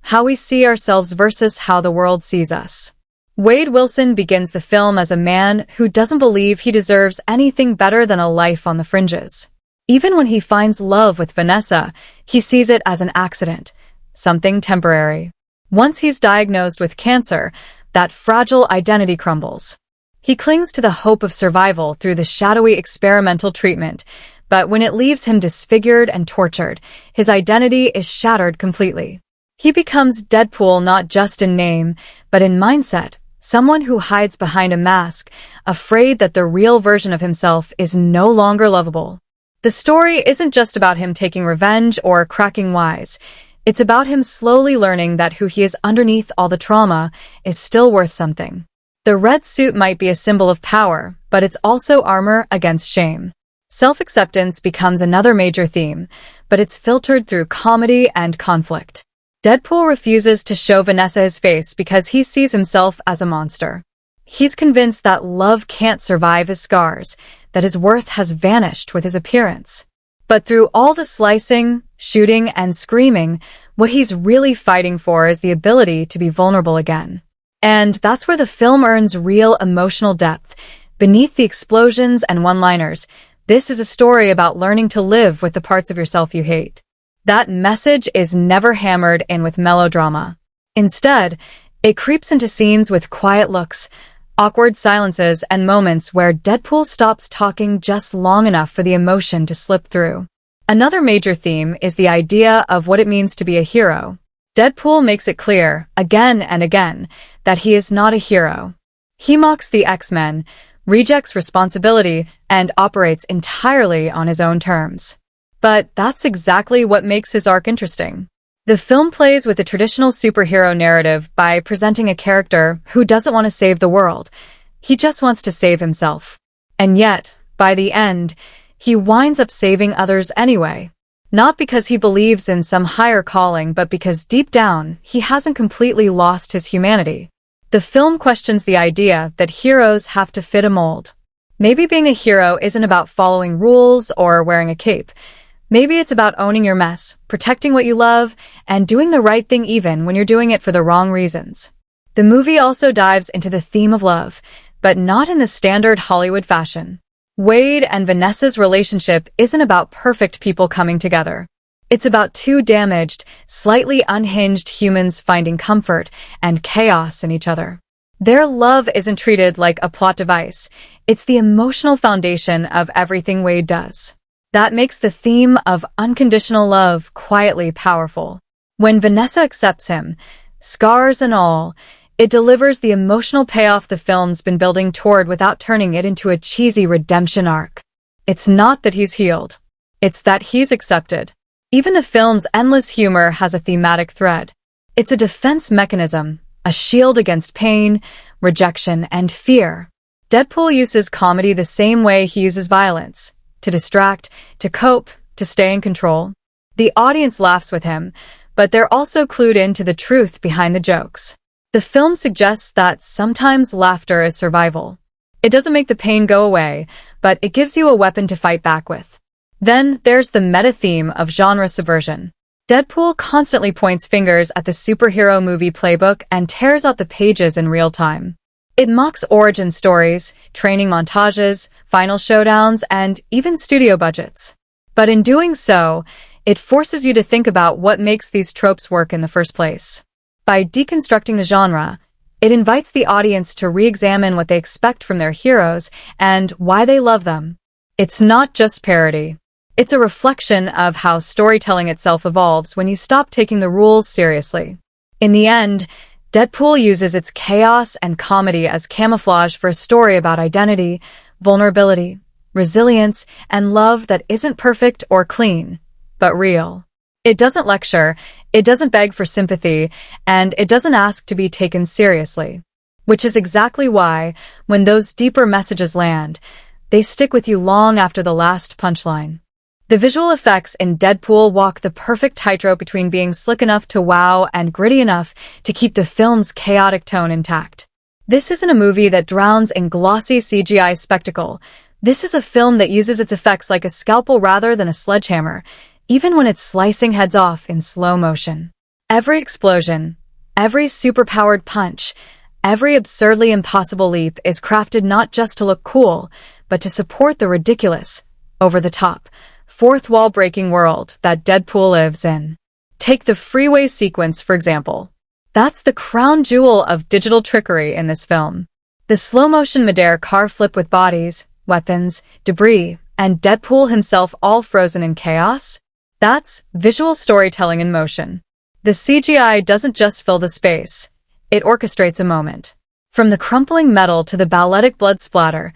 how we see ourselves versus how the world sees us. Wade Wilson begins the film as a man who doesn't believe he deserves anything better than a life on the fringes. Even when he finds love with Vanessa, he sees it as an accident, something temporary. Once he's diagnosed with cancer, that fragile identity crumbles. He clings to the hope of survival through the shadowy experimental treatment, but when it leaves him disfigured and tortured, his identity is shattered completely. He becomes Deadpool not just in name, but in mindset. Someone who hides behind a mask, afraid that the real version of himself is no longer lovable. The story isn't just about him taking revenge or cracking wise. It's about him slowly learning that who he is underneath all the trauma is still worth something. The red suit might be a symbol of power, but it's also armor against shame. Self-acceptance becomes another major theme, but it's filtered through comedy and conflict. Deadpool refuses to show Vanessa his face because he sees himself as a monster. He's convinced that love can't survive his scars, that his worth has vanished with his appearance. But through all the slicing, shooting, and screaming, what he's really fighting for is the ability to be vulnerable again. And that's where the film earns real emotional depth. Beneath the explosions and one-liners, this is a story about learning to live with the parts of yourself you hate. That message is never hammered in with melodrama. Instead, it creeps into scenes with quiet looks, awkward silences, and moments where Deadpool stops talking just long enough for the emotion to slip through. Another major theme is the idea of what it means to be a hero. Deadpool makes it clear, again and again, that he is not a hero. He mocks the X-Men, rejects responsibility, and operates entirely on his own terms. But that's exactly what makes his arc interesting. The film plays with the traditional superhero narrative by presenting a character who doesn't want to save the world. He just wants to save himself. And yet, by the end, he winds up saving others anyway. Not because he believes in some higher calling, but because deep down, he hasn't completely lost his humanity. The film questions the idea that heroes have to fit a mold. Maybe being a hero isn't about following rules or wearing a cape. Maybe it's about owning your mess, protecting what you love, and doing the right thing even when you're doing it for the wrong reasons. The movie also dives into the theme of love, but not in the standard Hollywood fashion. Wade and Vanessa's relationship isn't about perfect people coming together. It's about two damaged, slightly unhinged humans finding comfort and chaos in each other. Their love isn't treated like a plot device. It's the emotional foundation of everything Wade does. That makes the theme of unconditional love quietly powerful. When Vanessa accepts him, scars and all, it delivers the emotional payoff the film's been building toward without turning it into a cheesy redemption arc. It's not that he's healed. It's that he's accepted. Even the film's endless humor has a thematic thread. It's a defense mechanism, a shield against pain, rejection, and fear. Deadpool uses comedy the same way he uses violence. To distract, to cope, to stay in control. The audience laughs with him, but they're also clued into the truth behind the jokes. The film suggests that sometimes laughter is survival. It doesn't make the pain go away, but it gives you a weapon to fight back with. Then there's the meta-theme of genre subversion. Deadpool constantly points fingers at the superhero movie playbook and tears out the pages in real time. It mocks origin stories, training montages, final showdowns, and even studio budgets. But in doing so, it forces you to think about what makes these tropes work in the first place. By deconstructing the genre, it invites the audience to re-examine what they expect from their heroes and why they love them. It's not just parody. It's a reflection of how storytelling itself evolves when you stop taking the rules seriously. In the end, Deadpool uses its chaos and comedy as camouflage for a story about identity, vulnerability, resilience, and love that isn't perfect or clean, but real. It doesn't lecture, it doesn't beg for sympathy, and it doesn't ask to be taken seriously. Which is exactly why, when those deeper messages land, they stick with you long after the last punchline. The visual effects in Deadpool walk the perfect tightrope between being slick enough to wow and gritty enough to keep the film's chaotic tone intact. This isn't a movie that drowns in glossy CGI spectacle. This is a film that uses its effects like a scalpel rather than a sledgehammer, even when it's slicing heads off in slow motion. Every explosion, every superpowered punch, every absurdly impossible leap is crafted not just to look cool, but to support the ridiculous, over-the-top, fourth-wall-breaking world that Deadpool lives in. Take the freeway sequence, for example. That's the crown jewel of digital trickery in this film. The slow-motion midair car flip with bodies, weapons, debris, and Deadpool himself all frozen in chaos? That's visual storytelling in motion. The CGI doesn't just fill the space. It orchestrates a moment. From the crumpling metal to the balletic blood splatter,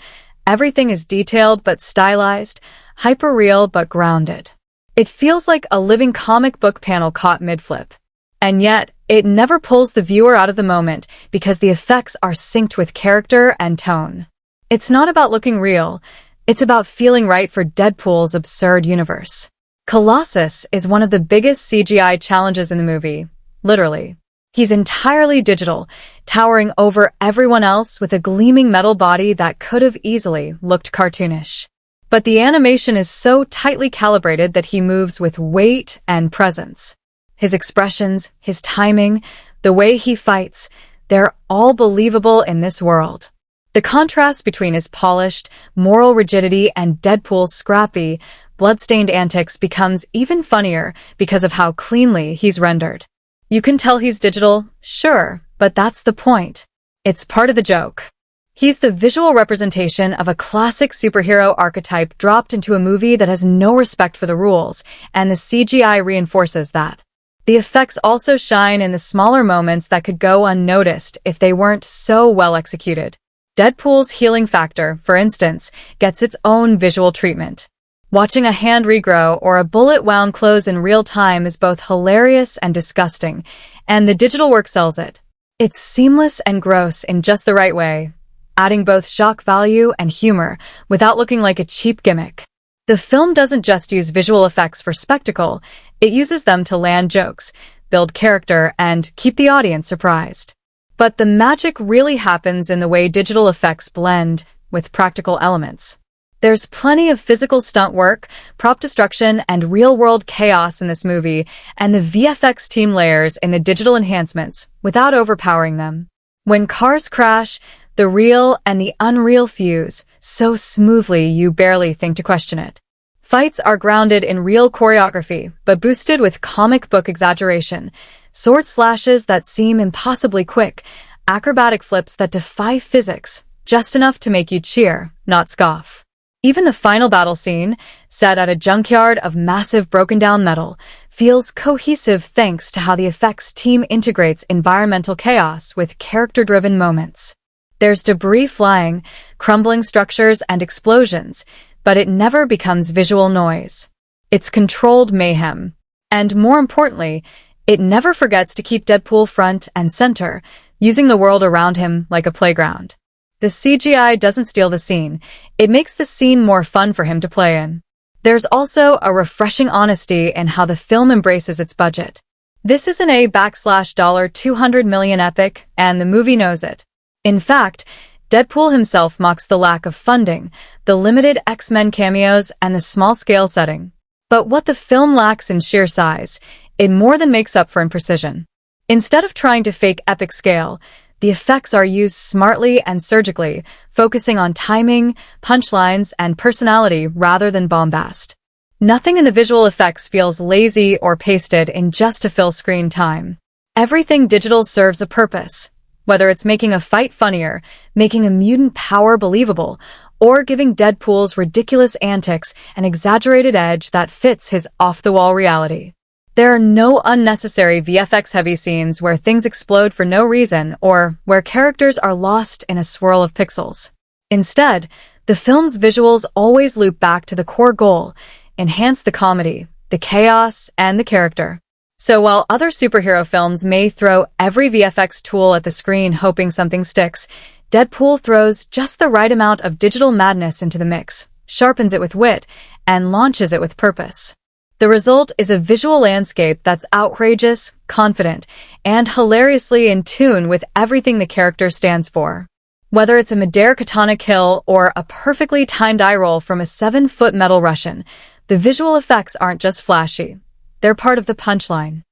everything is detailed but stylized, hyper-real but grounded. It feels like a living comic book panel caught mid-flip. And yet, it never pulls the viewer out of the moment because the effects are synced with character and tone. It's not about looking real, it's about feeling right for Deadpool's absurd universe. Colossus is one of the biggest CGI challenges in the movie, literally. He's entirely digital, towering over everyone else with a gleaming metal body that could have easily looked cartoonish. But the animation is so tightly calibrated that he moves with weight and presence. His expressions, his timing, the way he fights, they're all believable in this world. The contrast between his polished, moral rigidity and Deadpool's scrappy, blood-stained antics becomes even funnier because of how cleanly he's rendered. You can tell he's digital, sure, but that's the point. It's part of the joke. He's the visual representation of a classic superhero archetype dropped into a movie that has no respect for the rules, and the CGI reinforces that. The effects also shine in the smaller moments that could go unnoticed if they weren't so well executed. Deadpool's healing factor, for instance, gets its own visual treatment. Watching a hand regrow or a bullet wound close in real time is both hilarious and disgusting, and the digital work sells it. It's seamless and gross in just the right way, adding both shock value and humor without looking like a cheap gimmick. The film doesn't just use visual effects for spectacle, it uses them to land jokes, build character, and keep the audience surprised. But the magic really happens in the way digital effects blend with practical elements. There's plenty of physical stunt work, prop destruction, and real-world chaos in this movie, and the VFX team layers in the digital enhancements without overpowering them. When cars crash, the real and the unreal fuse so smoothly you barely think to question it. Fights are grounded in real choreography, but boosted with comic book exaggeration. Sword slashes that seem impossibly quick, acrobatic flips that defy physics, just enough to make you cheer, not scoff. Even the final battle scene, set at a junkyard of massive broken-down metal, feels cohesive thanks to how the effects team integrates environmental chaos with character-driven moments. There's debris flying, crumbling structures, and explosions, but it never becomes visual noise. It's controlled mayhem. And more importantly, it never forgets to keep Deadpool front and center, using the world around him like a playground. The CGI doesn't steal the scene, it makes the scene more fun for him to play in. There's also a refreshing honesty in how the film embraces its budget. This isn't a $200 million epic, and the movie knows it. In fact, Deadpool himself mocks the lack of funding, the limited X-Men cameos, and the small-scale setting. But what the film lacks in sheer size, it more than makes up for in precision. Instead of trying to fake epic scale, the effects are used smartly and surgically, focusing on timing, punchlines, and personality rather than bombast. Nothing in the visual effects feels lazy or pasted in just to fill screen time. Everything digital serves a purpose, whether it's making a fight funnier, making a mutant power believable, or giving Deadpool's ridiculous antics an exaggerated edge that fits his off-the-wall reality. There are no unnecessary VFX-heavy scenes where things explode for no reason or where characters are lost in a swirl of pixels. Instead, the film's visuals always loop back to the core goal: enhance the comedy, the chaos, and the character. So while other superhero films may throw every VFX tool at the screen hoping something sticks, Deadpool throws just the right amount of digital madness into the mix, sharpens it with wit, and launches it with purpose. The result is a visual landscape that's outrageous, confident, and hilariously in tune with everything the character stands for. Whether it's a midair katana kill or a perfectly timed eye roll from a 7-foot metal Russian, the visual effects aren't just flashy. They're part of the punchline.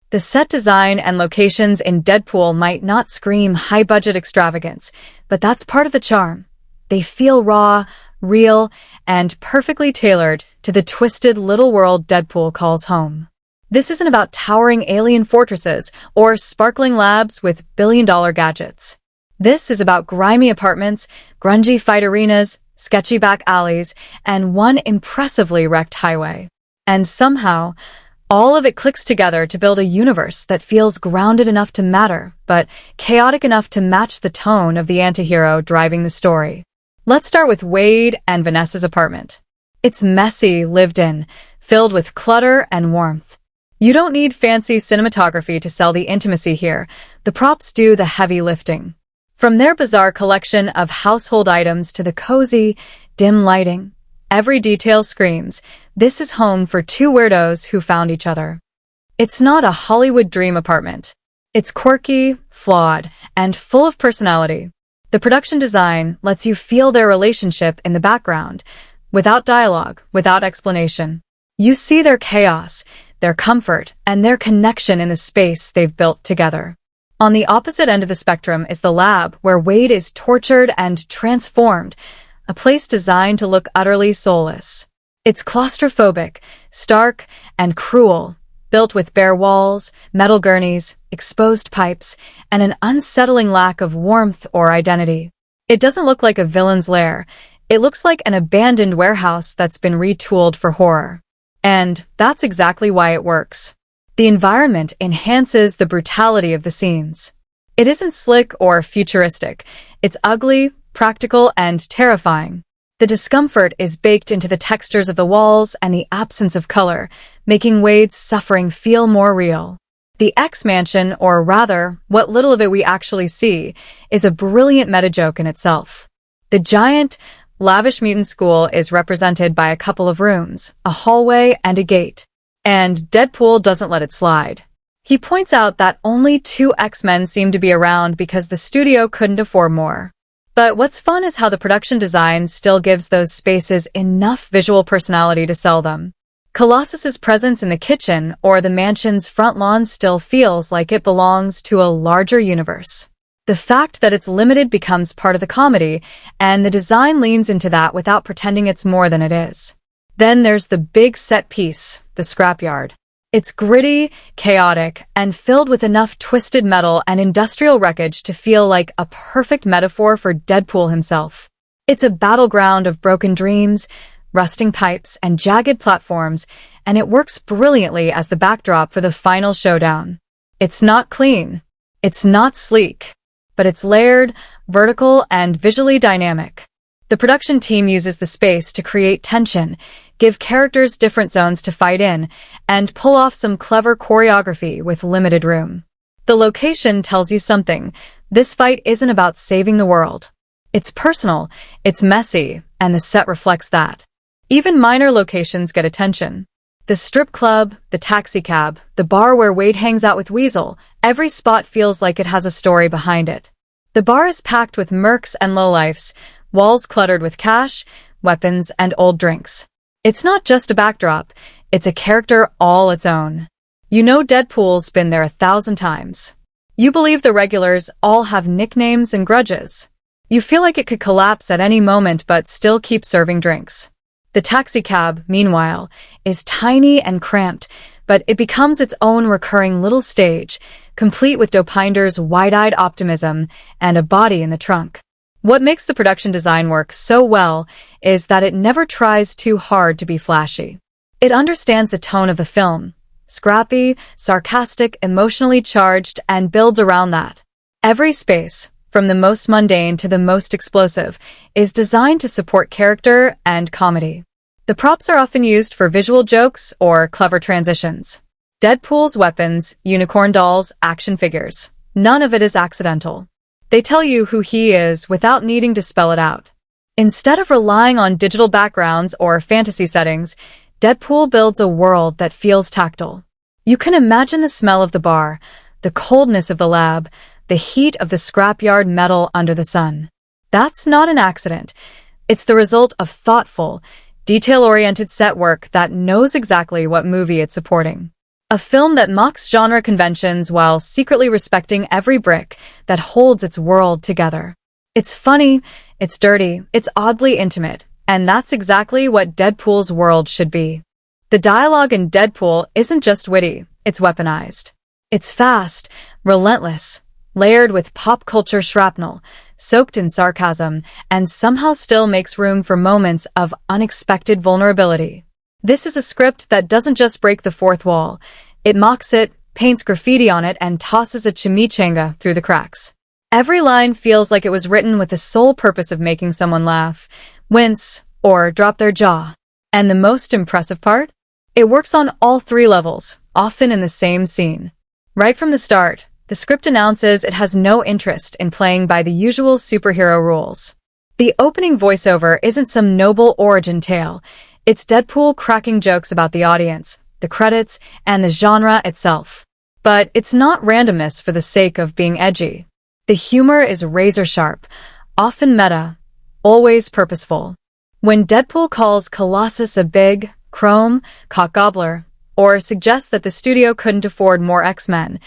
The set design and locations in Deadpool might not scream high-budget extravagance, but that's part of the charm. They feel raw, real, and perfectly tailored to the twisted little world Deadpool calls home. This isn't about towering alien fortresses or sparkling labs with billion-dollar gadgets. This is about grimy apartments, grungy fight arenas, sketchy back alleys, and one impressively wrecked highway. And somehow, all of it clicks together to build a universe that feels grounded enough to matter, but chaotic enough to match the tone of the antihero driving the story. Let's start with Wade and Vanessa's apartment. It's messy, lived in, filled with clutter and warmth. You don't need fancy cinematography to sell the intimacy here. The props do the heavy lifting. From their bizarre collection of household items to the cozy, dim lighting, every detail screams, this is home for two weirdos who found each other. It's not a Hollywood dream apartment. It's quirky, flawed, and full of personality. The production design lets you feel their relationship in the background, without dialogue, without explanation. You see their chaos, their comfort, and their connection in the space they've built together. On the opposite end of the spectrum is the lab, where Wade is tortured and transformed, a place designed to look utterly soulless. It's claustrophobic, stark, and cruel, built with bare walls, metal gurneys, exposed pipes, and an unsettling lack of warmth or identity. It doesn't look like a villain's lair. It looks like an abandoned warehouse that's been retooled for horror. And that's exactly why it works. The environment enhances the brutality of the scenes. It isn't slick or futuristic. It's ugly, practical, and terrifying. The discomfort is baked into the textures of the walls and the absence of color, making Wade's suffering feel more real. The X-Mansion, or rather, what little of it we actually see, is a brilliant meta-joke in itself. The giant, lavish mutant school is represented by a couple of rooms, a hallway, and a gate. And Deadpool doesn't let it slide. He points out that only 2 X-Men seem to be around because the studio couldn't afford more. But what's fun is how the production design still gives those spaces enough visual personality to sell them. Colossus's presence in the kitchen or the mansion's front lawn still feels like it belongs to a larger universe. The fact that it's limited becomes part of the comedy, and the design leans into that without pretending it's more than it is. Then there's the big set piece, the scrapyard. It's gritty, chaotic, and filled with enough twisted metal and industrial wreckage to feel like a perfect metaphor for Deadpool himself. It's a battleground of broken dreams, rusting pipes, and jagged platforms, and it works brilliantly as the backdrop for the final showdown. It's not clean. It's not sleek. But it's layered, vertical, and visually dynamic. The production team uses the space to create tension, give characters different zones to fight in, and pull off some clever choreography with limited room. The location tells you something. This fight isn't about saving the world. It's personal, it's messy, and the set reflects that. Even minor locations get attention. The strip club, the taxicab, the bar where Wade hangs out with Weasel, every spot feels like it has a story behind it. The bar is packed with mercs and lowlifes, walls cluttered with cash, weapons, and old drinks. It's not just a backdrop, it's a character all its own. You know Deadpool's been there 1,000 times. You believe the regulars all have nicknames and grudges. You feel like it could collapse at any moment but still keep serving drinks. The taxicab, meanwhile, is tiny and cramped, but it becomes its own recurring little stage, complete with Dopinder's wide-eyed optimism and a body in the trunk. What makes the production design work so well is that it never tries too hard to be flashy. It understands the tone of the film, scrappy, sarcastic, emotionally charged, and builds around that. Every space, from the most mundane to the most explosive, is designed to support character and comedy. The props are often used for visual jokes or clever transitions. Deadpool's weapons, unicorn dolls, action figures. None of it is accidental. They tell you who he is without needing to spell it out. Instead of relying on digital backgrounds or fantasy settings, Deadpool builds a world that feels tactile. You can imagine the smell of the bar, the coldness of the lab, the heat of the scrapyard metal under the sun. That's not an accident. It's the result of thoughtful, detail-oriented set work that knows exactly what movie it's supporting. A film that mocks genre conventions while secretly respecting every brick that holds its world together. It's funny, it's dirty, it's oddly intimate, and that's exactly what Deadpool's world should be. The dialogue in Deadpool isn't just witty, it's weaponized. It's fast, relentless, layered with pop culture shrapnel, soaked in sarcasm, and somehow still makes room for moments of unexpected vulnerability. This is a script that doesn't just break the fourth wall. It mocks it, paints graffiti on it, and tosses a chimichanga through the cracks. Every line feels like it was written with the sole purpose of making someone laugh, wince, or drop their jaw. And the most impressive part? It works on all three levels, often in the same scene. Right from the start, the script announces it has no interest in playing by the usual superhero rules. The opening voiceover isn't some noble origin tale. It's Deadpool cracking jokes about the audience, the credits, and the genre itself. But it's not randomness for the sake of being edgy. The humor is razor-sharp, often meta, always purposeful. When Deadpool calls Colossus a big, chrome, cock gobbler, or suggests that the studio couldn't afford more X-Men,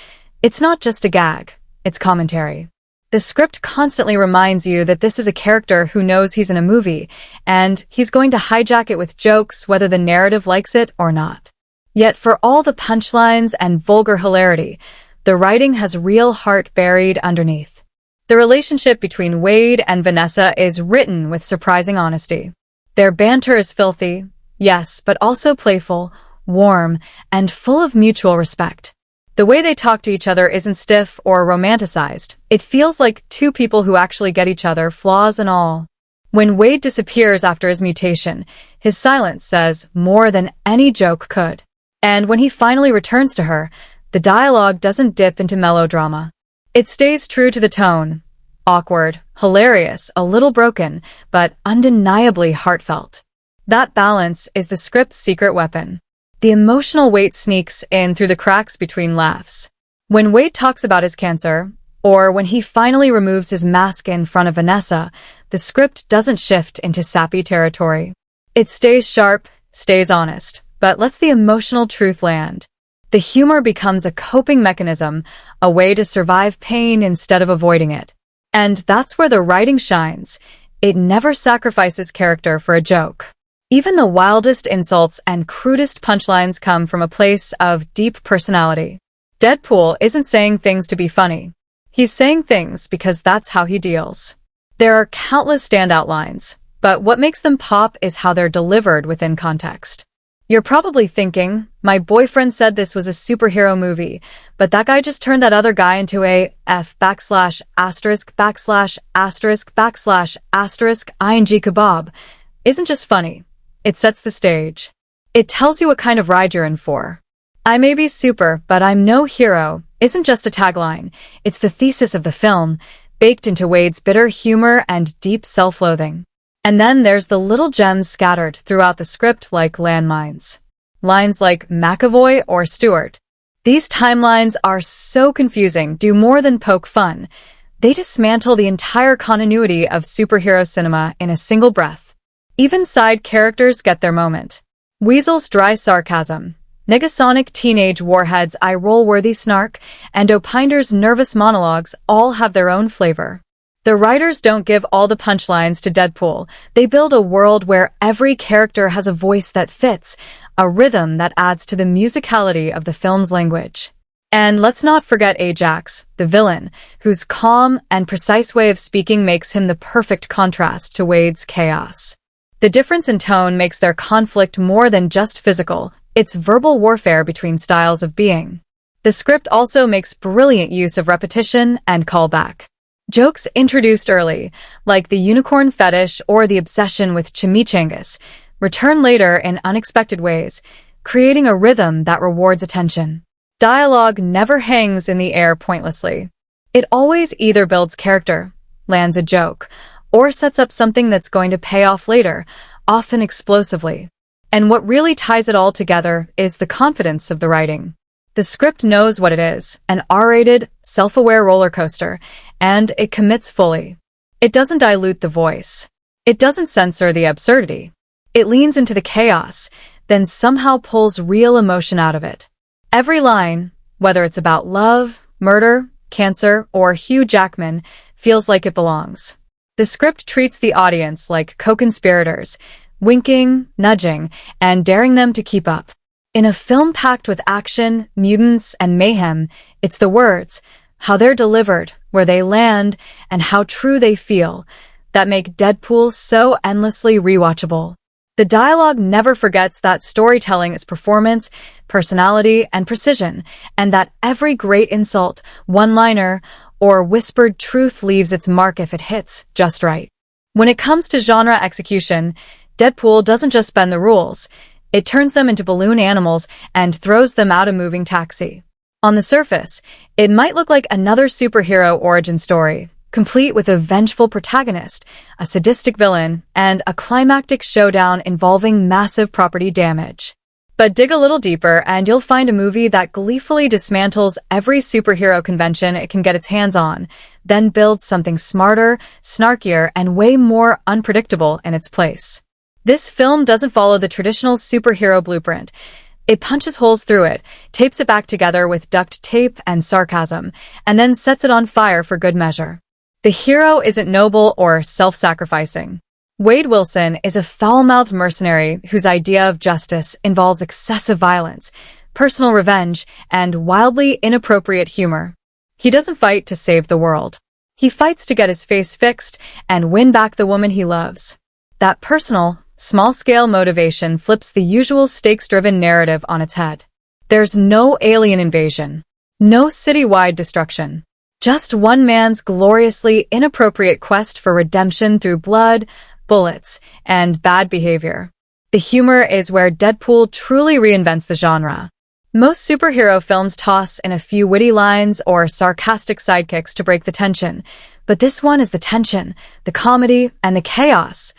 it's not just a gag, it's commentary. The script constantly reminds you that this is a character who knows he's in a movie, and he's going to hijack it with jokes whether the narrative likes it or not. Yet for all the punchlines and vulgar hilarity, the writing has real heart buried underneath. The relationship between Wade and Vanessa is written with surprising honesty. Their banter is filthy, yes, but also playful, warm, and full of mutual respect. The way they talk to each other isn't stiff or romanticized. It feels like two people who actually get each other, flaws and all. When Wade disappears after his mutation, his silence says more than any joke could. And when he finally returns to her, the dialogue doesn't dip into melodrama. It stays true to the tone. Awkward, hilarious, a little broken, but undeniably heartfelt. That balance is the script's secret weapon. The emotional weight sneaks in through the cracks between laughs. When Wade talks about his cancer, or when he finally removes his mask in front of Vanessa, the script doesn't shift into sappy territory. It stays sharp, stays honest, but lets the emotional truth land. The humor becomes a coping mechanism, a way to survive pain instead of avoiding it. And that's where the writing shines. It never sacrifices character for a joke. Even the wildest insults and crudest punchlines come from a place of deep personality. Deadpool isn't saying things to be funny. He's saying things because that's how he deals. There are countless standout lines, but what makes them pop is how they're delivered within context. You're probably thinking, my boyfriend said this was a superhero movie, but that guy just turned that other guy into a ing kebab. Isn't just funny. It sets the stage. It tells you what kind of ride you're in for. I may be super, but I'm no hero isn't just a tagline. It's the thesis of the film, baked into Wade's bitter humor and deep self-loathing. And then there's the little gems scattered throughout the script like landmines. Lines like McAvoy or Stewart. These timelines are so confusing, do more than poke fun. They dismantle the entire continuity of superhero cinema in a single breath. Even side characters get their moment. Weasel's dry sarcasm, Negasonic teenage warheads' eye-roll-worthy snark, and Opinder's nervous monologues all have their own flavor. The writers don't give all the punchlines to Deadpool. They build a world where every character has a voice that fits, a rhythm that adds to the musicality of the film's language. And let's not forget Ajax, the villain, whose calm and precise way of speaking makes him the perfect contrast to Wade's chaos. The difference in tone makes their conflict more than just physical. It's verbal warfare between styles of being. The script also makes brilliant use of repetition and callback. Jokes introduced early, like the unicorn fetish or the obsession with chimichangas, return later in unexpected ways, creating a rhythm that rewards attention. Dialogue never hangs in the air pointlessly. It always either builds character, lands a joke, or sets up something that's going to pay off later, often explosively. And what really ties it all together is the confidence of the writing. The script knows what it is, an R-rated, self-aware roller coaster, and it commits fully. It doesn't dilute the voice. It doesn't censor the absurdity. It leans into the chaos, then somehow pulls real emotion out of it. Every line, whether it's about love, murder, cancer, or Hugh Jackman, feels like it belongs. The script treats the audience like co-conspirators, winking, nudging, and daring them to keep up. In a film packed with action, mutants, and mayhem, it's the words, how they're delivered, where they land, and how true they feel, that make Deadpool so endlessly rewatchable. The dialogue never forgets that storytelling is performance, personality, and precision, and that every great insult, one-liner, or whispered truth leaves its mark if it hits just right. When it comes to genre execution, Deadpool doesn't just bend the rules. It turns them into balloon animals and throws them out a moving taxi. On the surface, it might look like another superhero origin story, complete with a vengeful protagonist, a sadistic villain, and a climactic showdown involving massive property damage. But dig a little deeper and you'll find a movie that gleefully dismantles every superhero convention it can get its hands on, then builds something smarter, snarkier, and way more unpredictable in its place. This film doesn't follow the traditional superhero blueprint. It punches holes through it, tapes it back together with duct tape and sarcasm, and then sets it on fire for good measure. The hero isn't noble or self-sacrificing. Wade Wilson is a foul-mouthed mercenary whose idea of justice involves excessive violence, personal revenge, and wildly inappropriate humor. He doesn't fight to save the world. He fights to get his face fixed and win back the woman he loves. That personal, small-scale motivation flips the usual stakes-driven narrative on its head. There's no alien invasion, no city-wide destruction. Just one man's gloriously inappropriate quest for redemption through blood, bullets, and bad behavior. The humor is where Deadpool truly reinvents the genre. Most superhero films toss in a few witty lines or sarcastic sidekicks to break the tension, but this one is the tension, the comedy, and the chaos,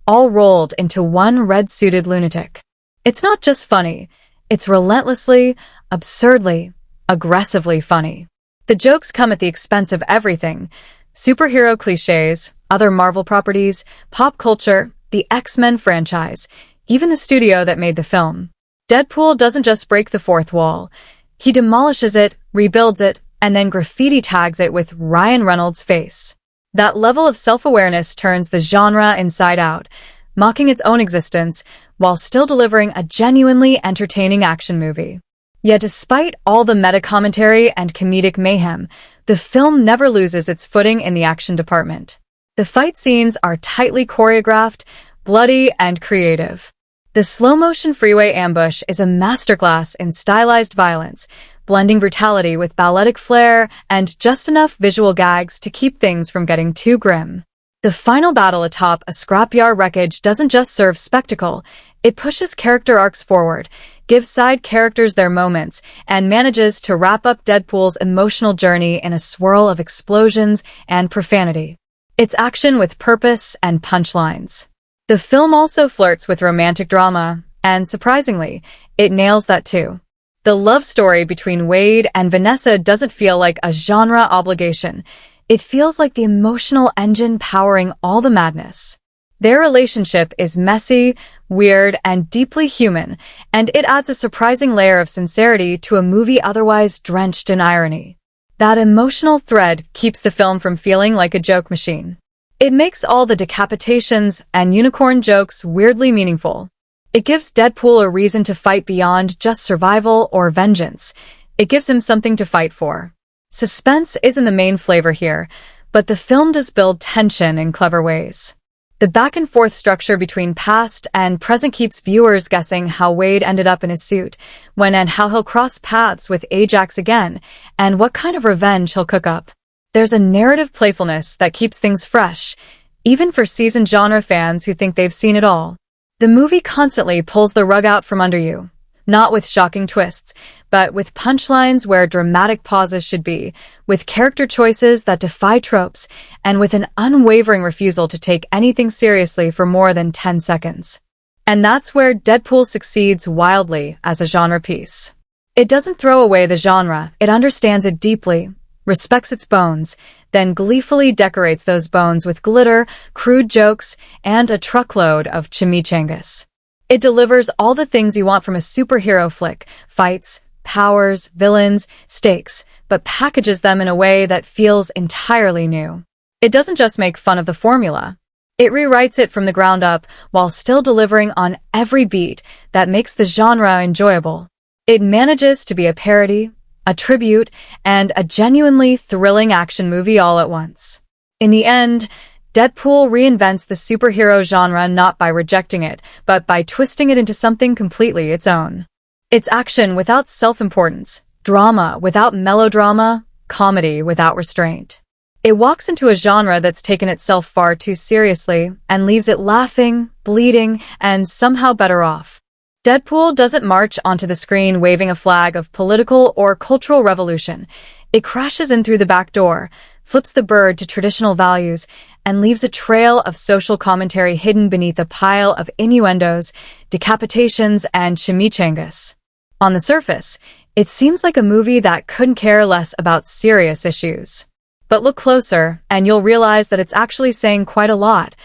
all rolled into one red-suited lunatic. It's not just funny, it's relentlessly, absurdly, aggressively funny. The jokes come at the expense of everything: superhero cliches, other Marvel properties, pop culture, the X-Men franchise, even the studio that made the film. Deadpool doesn't just break the fourth wall. He demolishes it, rebuilds it, and then graffiti tags it with Ryan Reynolds' face. That level of self-awareness turns the genre inside out, mocking its own existence while still delivering a genuinely entertaining action movie. Yet despite all the meta-commentary and comedic mayhem, the film never loses its footing in the action department. The fight scenes are tightly choreographed, bloody, and creative. The slow-motion freeway ambush is a masterclass in stylized violence, blending brutality with balletic flair and just enough visual gags to keep things from getting too grim. The final battle atop a scrapyard wreckage doesn't just serve spectacle, it pushes character arcs forward, gives side characters their moments, and manages to wrap up Deadpool's emotional journey in a swirl of explosions and profanity. It's action with purpose and punchlines. The film also flirts with romantic drama, and surprisingly, it nails that too. The love story between Wade and Vanessa doesn't feel like a genre obligation. It feels like the emotional engine powering all the madness. Their relationship is messy, weird, and deeply human, and it adds a surprising layer of sincerity to a movie otherwise drenched in irony. That emotional thread keeps the film from feeling like a joke machine. It makes all the decapitations and unicorn jokes weirdly meaningful. It gives Deadpool a reason to fight beyond just survival or vengeance. It gives him something to fight for. Suspense isn't the main flavor here, but the film does build tension in clever ways. The back-and-forth structure between past and present keeps viewers guessing how Wade ended up in his suit, when and how he'll cross paths with Ajax again, and what kind of revenge he'll cook up. There's a narrative playfulness that keeps things fresh, even for seasoned genre fans who think they've seen it all. The movie constantly pulls the rug out from under you, Not with shocking twists, but with punchlines where dramatic pauses should be, with character choices that defy tropes, and with an unwavering refusal to take anything seriously for more than 10 seconds. And that's where Deadpool succeeds wildly as a genre piece. It doesn't throw away the genre, it understands it deeply, respects its bones, then gleefully decorates those bones with glitter, crude jokes, and a truckload of chimichangas. It delivers all the things you want from a superhero flick: fights, powers, villains, stakes, but packages them in a way that feels entirely new. It doesn't just make fun of the formula. It rewrites it from the ground up while still delivering on every beat that makes the genre enjoyable. It manages to be a parody, a tribute, and a genuinely thrilling action movie all at once. In the end, Deadpool reinvents the superhero genre not by rejecting it, but by twisting it into something completely its own. It's action without self-importance, drama without melodrama, comedy without restraint. It walks into a genre that's taken itself far too seriously and leaves it laughing, bleeding, and somehow better off. Deadpool doesn't march onto the screen waving a flag of political or cultural revolution. It crashes in through the back door, flips the bird to traditional values, and leaves a trail of social commentary hidden beneath a pile of innuendos, decapitations, and chimichangas. On the surface, it seems like a movie that couldn't care less about serious issues. But look closer, and you'll realize that it's actually saying quite a lot.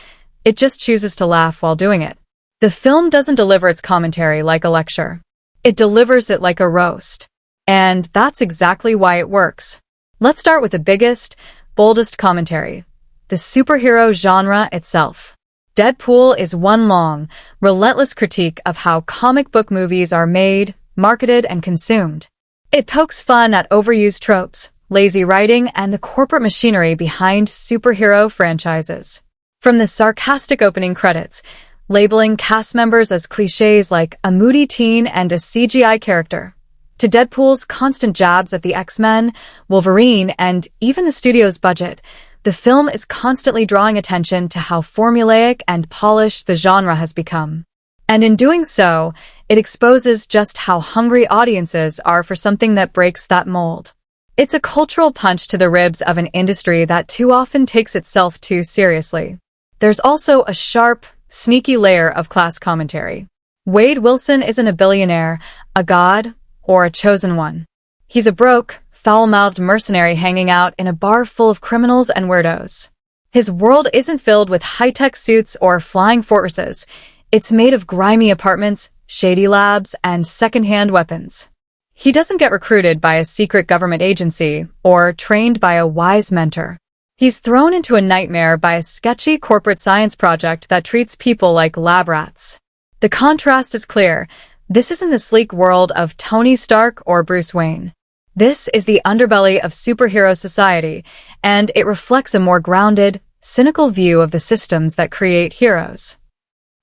It just chooses to laugh while doing it. The film doesn't deliver its commentary like a lecture. It delivers it like a roast. And that's exactly why it works. Let's start with the biggest, boldest commentary: the superhero genre itself. Deadpool is one long, relentless critique of how comic book movies are made, marketed, and consumed. It pokes fun at overused tropes, lazy writing, and the corporate machinery behind superhero franchises. From the sarcastic opening credits, labeling cast members as cliches like a moody teen and a CGI character, to Deadpool's constant jabs at the X-Men, Wolverine, and even the studio's budget, the film is constantly drawing attention to how formulaic and polished the genre has become. And in doing so, it exposes just how hungry audiences are for something that breaks that mold. It's a cultural punch to the ribs of an industry that too often takes itself too seriously. There's also a sharp, sneaky layer of class commentary. Wade Wilson isn't a billionaire, a god, or a chosen one. He's a broke, foul-mouthed mercenary hanging out in a bar full of criminals and weirdos. His world isn't filled with high-tech suits or flying fortresses. It's made of grimy apartments, shady labs, and second-hand weapons. He doesn't get recruited by a secret government agency or trained by a wise mentor. He's thrown into a nightmare by a sketchy corporate science project that treats people like lab rats. The contrast is clear. This isn't the sleek world of Tony Stark or Bruce Wayne. This is the underbelly of superhero society, and it reflects a more grounded, cynical view of the systems that create heroes.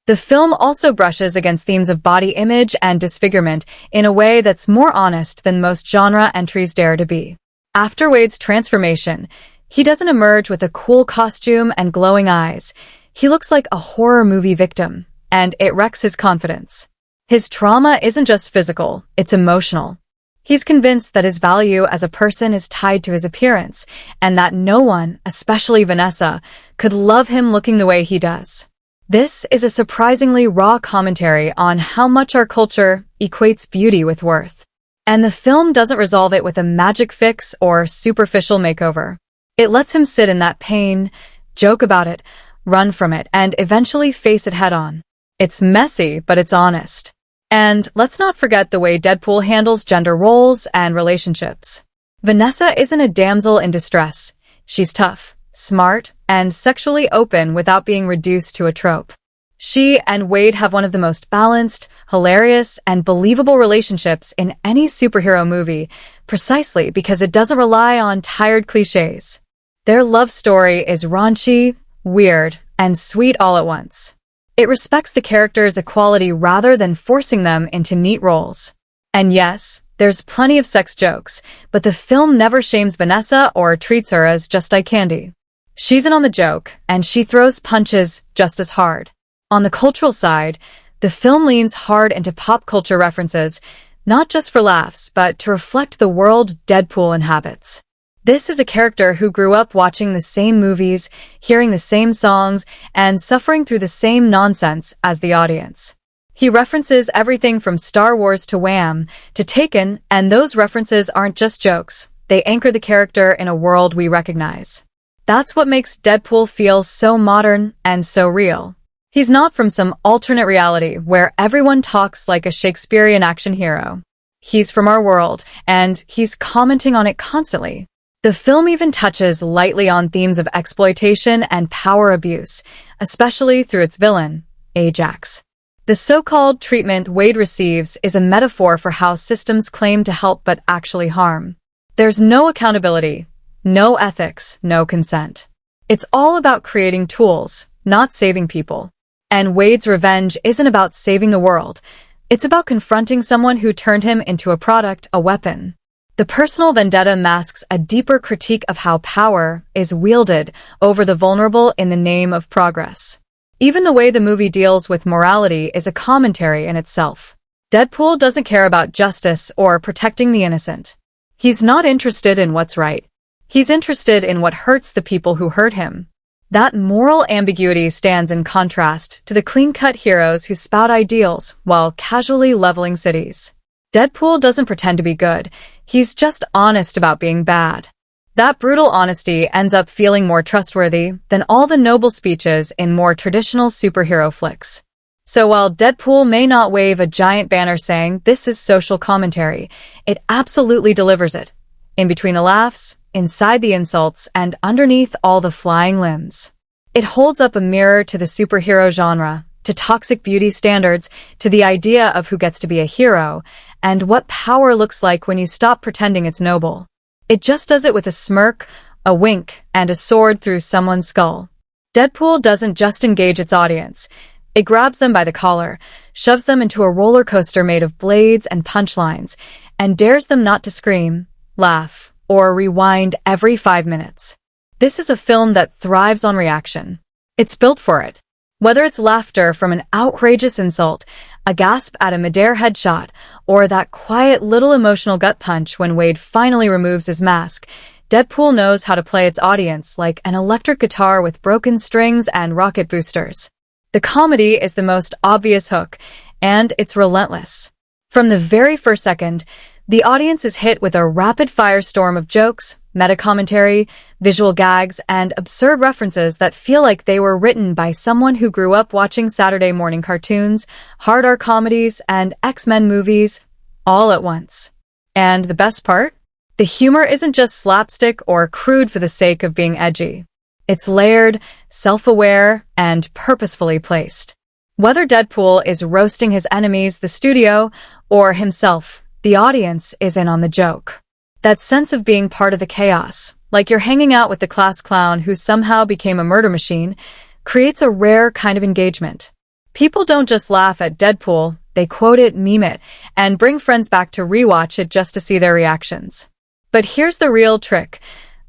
The film also brushes against themes of body image and disfigurement in a way that's more honest than most genre entries dare to be. After Wade's transformation, he doesn't emerge with a cool costume and glowing eyes. He looks like a horror movie victim, and it wrecks his confidence. His trauma isn't just physical, it's emotional. He's convinced that his value as a person is tied to his appearance, and that no one, especially Vanessa, could love him looking the way he does. This is a surprisingly raw commentary on how much our culture equates beauty with worth. And the film doesn't resolve it with a magic fix or superficial makeover. It lets him sit in that pain, joke about it, run from it, and eventually face it head-on. It's messy, but it's honest. And let's not forget the way Deadpool handles gender roles and relationships. Vanessa isn't a damsel in distress. She's tough, smart, and sexually open without being reduced to a trope. She and Wade have one of the most balanced, hilarious, and believable relationships in any superhero movie, precisely because it doesn't rely on tired cliches. Their love story is raunchy, weird, and sweet all at once. It respects the characters' equality rather than forcing them into neat roles. And yes, there's plenty of sex jokes, but the film never shames Vanessa or treats her as just eye candy. She's in on the joke, and she throws punches just as hard. On the cultural side, The film leans hard into pop culture references, not just for laughs, but to reflect the world Deadpool inhabits. This is a character who grew up watching the same movies, hearing the same songs, and suffering through the same nonsense as the audience. He references everything from Star Wars to Wham! To Taken, and those references aren't just jokes. They anchor the character in a world we recognize. That's what makes Deadpool feel so modern and so real. He's not from some alternate reality where everyone talks like a Shakespearean action hero. He's from our world, and he's commenting on it constantly. The film even touches lightly on themes of exploitation and power abuse, especially through its villain, Ajax. The so-called treatment Wade receives is a metaphor for how systems claim to help but actually harm. There's no accountability, no ethics, no consent. It's all about creating tools, not saving people. And Wade's revenge isn't about saving the world. It's about confronting someone who turned him into a product, a weapon. The personal vendetta masks a deeper critique of how power is wielded over the vulnerable in the name of progress. Even the way the movie deals with morality is a commentary in itself. Deadpool doesn't care about justice or protecting the innocent. He's not interested in what's right. He's interested in what hurts the people who hurt him. That moral ambiguity stands in contrast to the clean-cut heroes who spout ideals while casually leveling cities. Deadpool doesn't pretend to be good. He's just honest about being bad. That brutal honesty ends up feeling more trustworthy than all the noble speeches in more traditional superhero flicks. So while Deadpool may not wave a giant banner saying, "This is social commentary," it absolutely delivers it. In between the laughs, inside the insults, and underneath all the flying limbs. It holds up a mirror to the superhero genre, to toxic beauty standards, to the idea of who gets to be a hero, and what power looks like when you stop pretending it's noble. It just does it with a smirk, a wink, and a sword through someone's skull. Deadpool doesn't just engage its audience. It grabs them by the collar, shoves them into a roller coaster made of blades and punchlines, and dares them not to scream, laugh, or rewind every 5 minutes. This is a film that thrives on reaction. It's built for it. Whether it's laughter from an outrageous insult, a gasp at a midair headshot, or that quiet little emotional gut punch when Wade finally removes his mask, Deadpool knows how to play its audience like an electric guitar with broken strings and rocket boosters. The comedy is the most obvious hook, and it's relentless. From the very first second, the audience is hit with a rapid-fire storm of jokes, meta-commentary, visual gags, and absurd references that feel like they were written by someone who grew up watching Saturday morning cartoons, hard R comedies, and X-Men movies, all at once. And the best part? The humor isn't just slapstick or crude for the sake of being edgy. It's layered, self-aware, and purposefully placed. Whether Deadpool is roasting his enemies, the studio, or himself, the audience is in on the joke. That sense of being part of the chaos, like you're hanging out with the class clown who somehow became a murder machine, creates a rare kind of engagement. People don't just laugh at Deadpool, they quote it, meme it, and bring friends back to rewatch it just to see their reactions. But here's the real trick.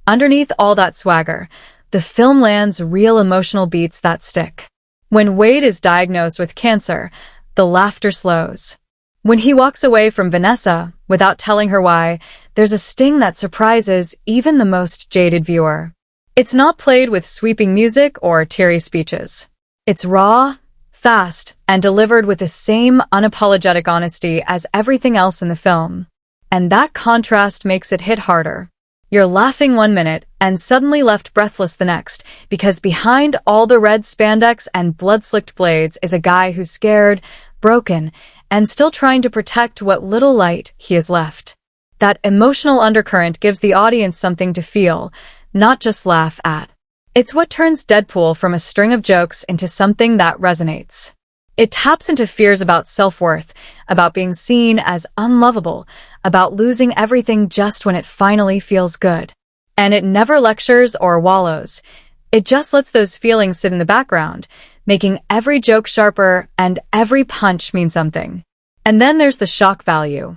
Underneath all that swagger, the film lands real emotional beats that stick. When Wade is diagnosed with cancer, the laughter slows. When he walks away from Vanessa, without telling her why, there's a sting that surprises even the most jaded viewer. It's not played with sweeping music or teary speeches. It's raw, fast, and delivered with the same unapologetic honesty as everything else in the film. And that contrast makes it hit harder. You're laughing 1 minute and suddenly left breathless the next, because behind all the red spandex and blood-slicked blades is a guy who's scared, broken, and still trying to protect what little light he has left. That emotional undercurrent gives the audience something to feel, not just laugh at. It's what turns Deadpool from a string of jokes into something that resonates. It taps into fears about self-worth, about being seen as unlovable, about losing everything just when it finally feels good. And it never lectures or wallows. It just lets those feelings sit in the background, making every joke sharper and every punch mean something. And then there's the shock value.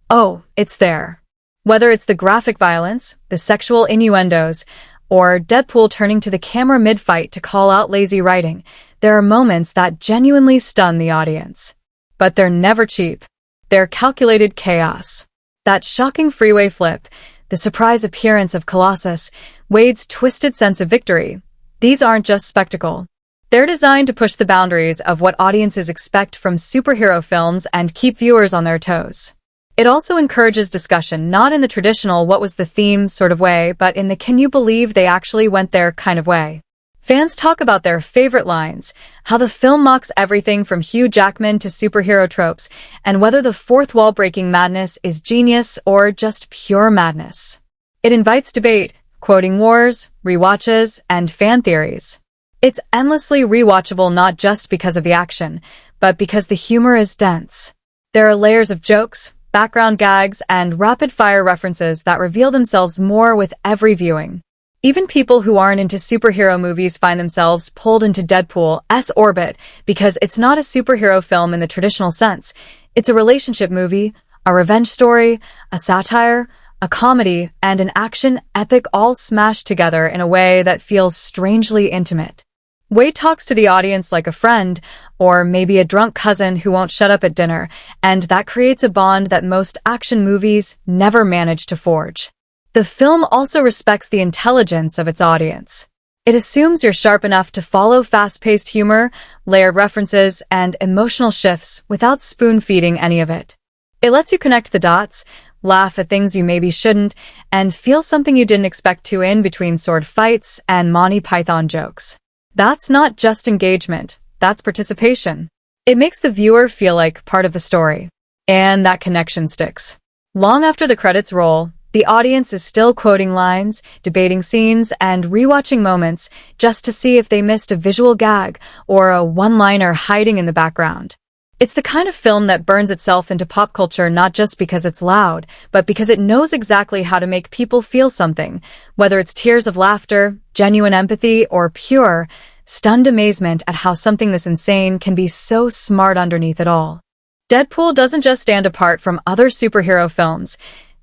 Oh, it's there. Whether it's the graphic violence, the sexual innuendos, or Deadpool turning to the camera mid-fight to call out lazy writing, there are moments that genuinely stun the audience. But they're never cheap. They're calculated chaos. That shocking freeway flip, the surprise appearance of Colossus, Wade's twisted sense of victory, these aren't just spectacle. They're designed to push the boundaries of what audiences expect from superhero films and keep viewers on their toes. It also encourages discussion, not in the traditional what was the theme sort of way, but in the can you believe they actually went there kind of way. Fans talk about their favorite lines, how the film mocks everything from Hugh Jackman to superhero tropes, and whether the fourth wall-breaking madness is genius or just pure madness. It invites debate, quoting wars, rewatches, and fan theories. It's endlessly rewatchable not just because of the action, but because the humor is dense. There are layers of jokes, background gags, and rapid-fire references that reveal themselves more with every viewing. Even people who aren't into superhero movies find themselves pulled into Deadpool's orbit because it's not a superhero film in the traditional sense. It's a relationship movie, a revenge story, a satire, a comedy, and an action epic all smashed together in a way that feels strangely intimate. Wade talks to the audience like a friend, or maybe a drunk cousin who won't shut up at dinner, and that creates a bond that most action movies never manage to forge. The film also respects the intelligence of its audience. It assumes you're sharp enough to follow fast-paced humor, layered references, and emotional shifts without spoon-feeding any of it. It lets you connect the dots, laugh at things you maybe shouldn't, and feel something you didn't expect to in between sword fights and Monty Python jokes. That's not just engagement, that's participation. It makes the viewer feel like part of the story. And that connection sticks. Long after the credits roll, the audience is still quoting lines, debating scenes, and rewatching moments just to see if they missed a visual gag or a one-liner hiding in the background. It's the kind of film that burns itself into pop culture not just because it's loud, but because it knows exactly how to make people feel something, whether it's tears of laughter, genuine empathy, or pure, stunned amazement at how something this insane can be so smart underneath it all. Deadpool doesn't just stand apart from other superhero films.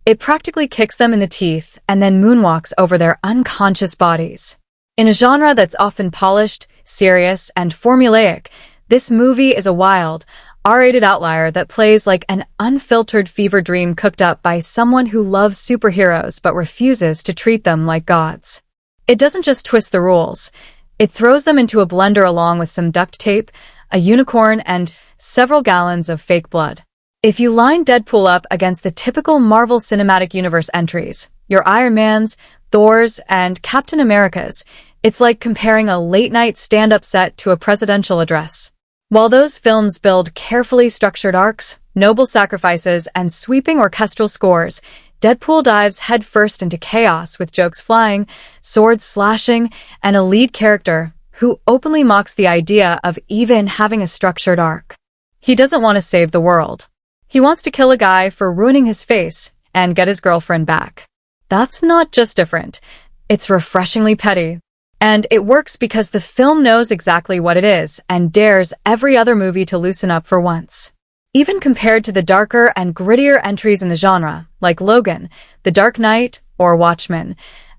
It practically kicks them in the teeth and then moonwalks over their unconscious bodies. In a genre that's often polished, serious, and formulaic, this movie is a wild, R-rated outlier that plays like an unfiltered fever dream cooked up by someone who loves superheroes but refuses to treat them like gods. It doesn't just twist the rules. It throws them into a blender along with some duct tape, a unicorn, and several gallons of fake blood. If you line Deadpool up against the typical Marvel Cinematic Universe entries, your Iron Mans, Thors, and Captain Americas, it's like comparing a late-night stand-up set to a presidential address. While those films build carefully structured arcs, noble sacrifices, and sweeping orchestral scores, Deadpool dives headfirst into chaos with jokes flying, swords slashing, and a lead character who openly mocks the idea of even having a structured arc. He doesn't want to save the world. He wants to kill a guy for ruining his face and get his girlfriend back. That's not just different. It's refreshingly petty. And it works because the film knows exactly what it is and dares every other movie to loosen up for once. Even compared to the darker and grittier entries in the genre, like Logan, The Dark Knight, or Watchmen,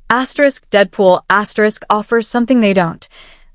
Deadpool offers something they don't: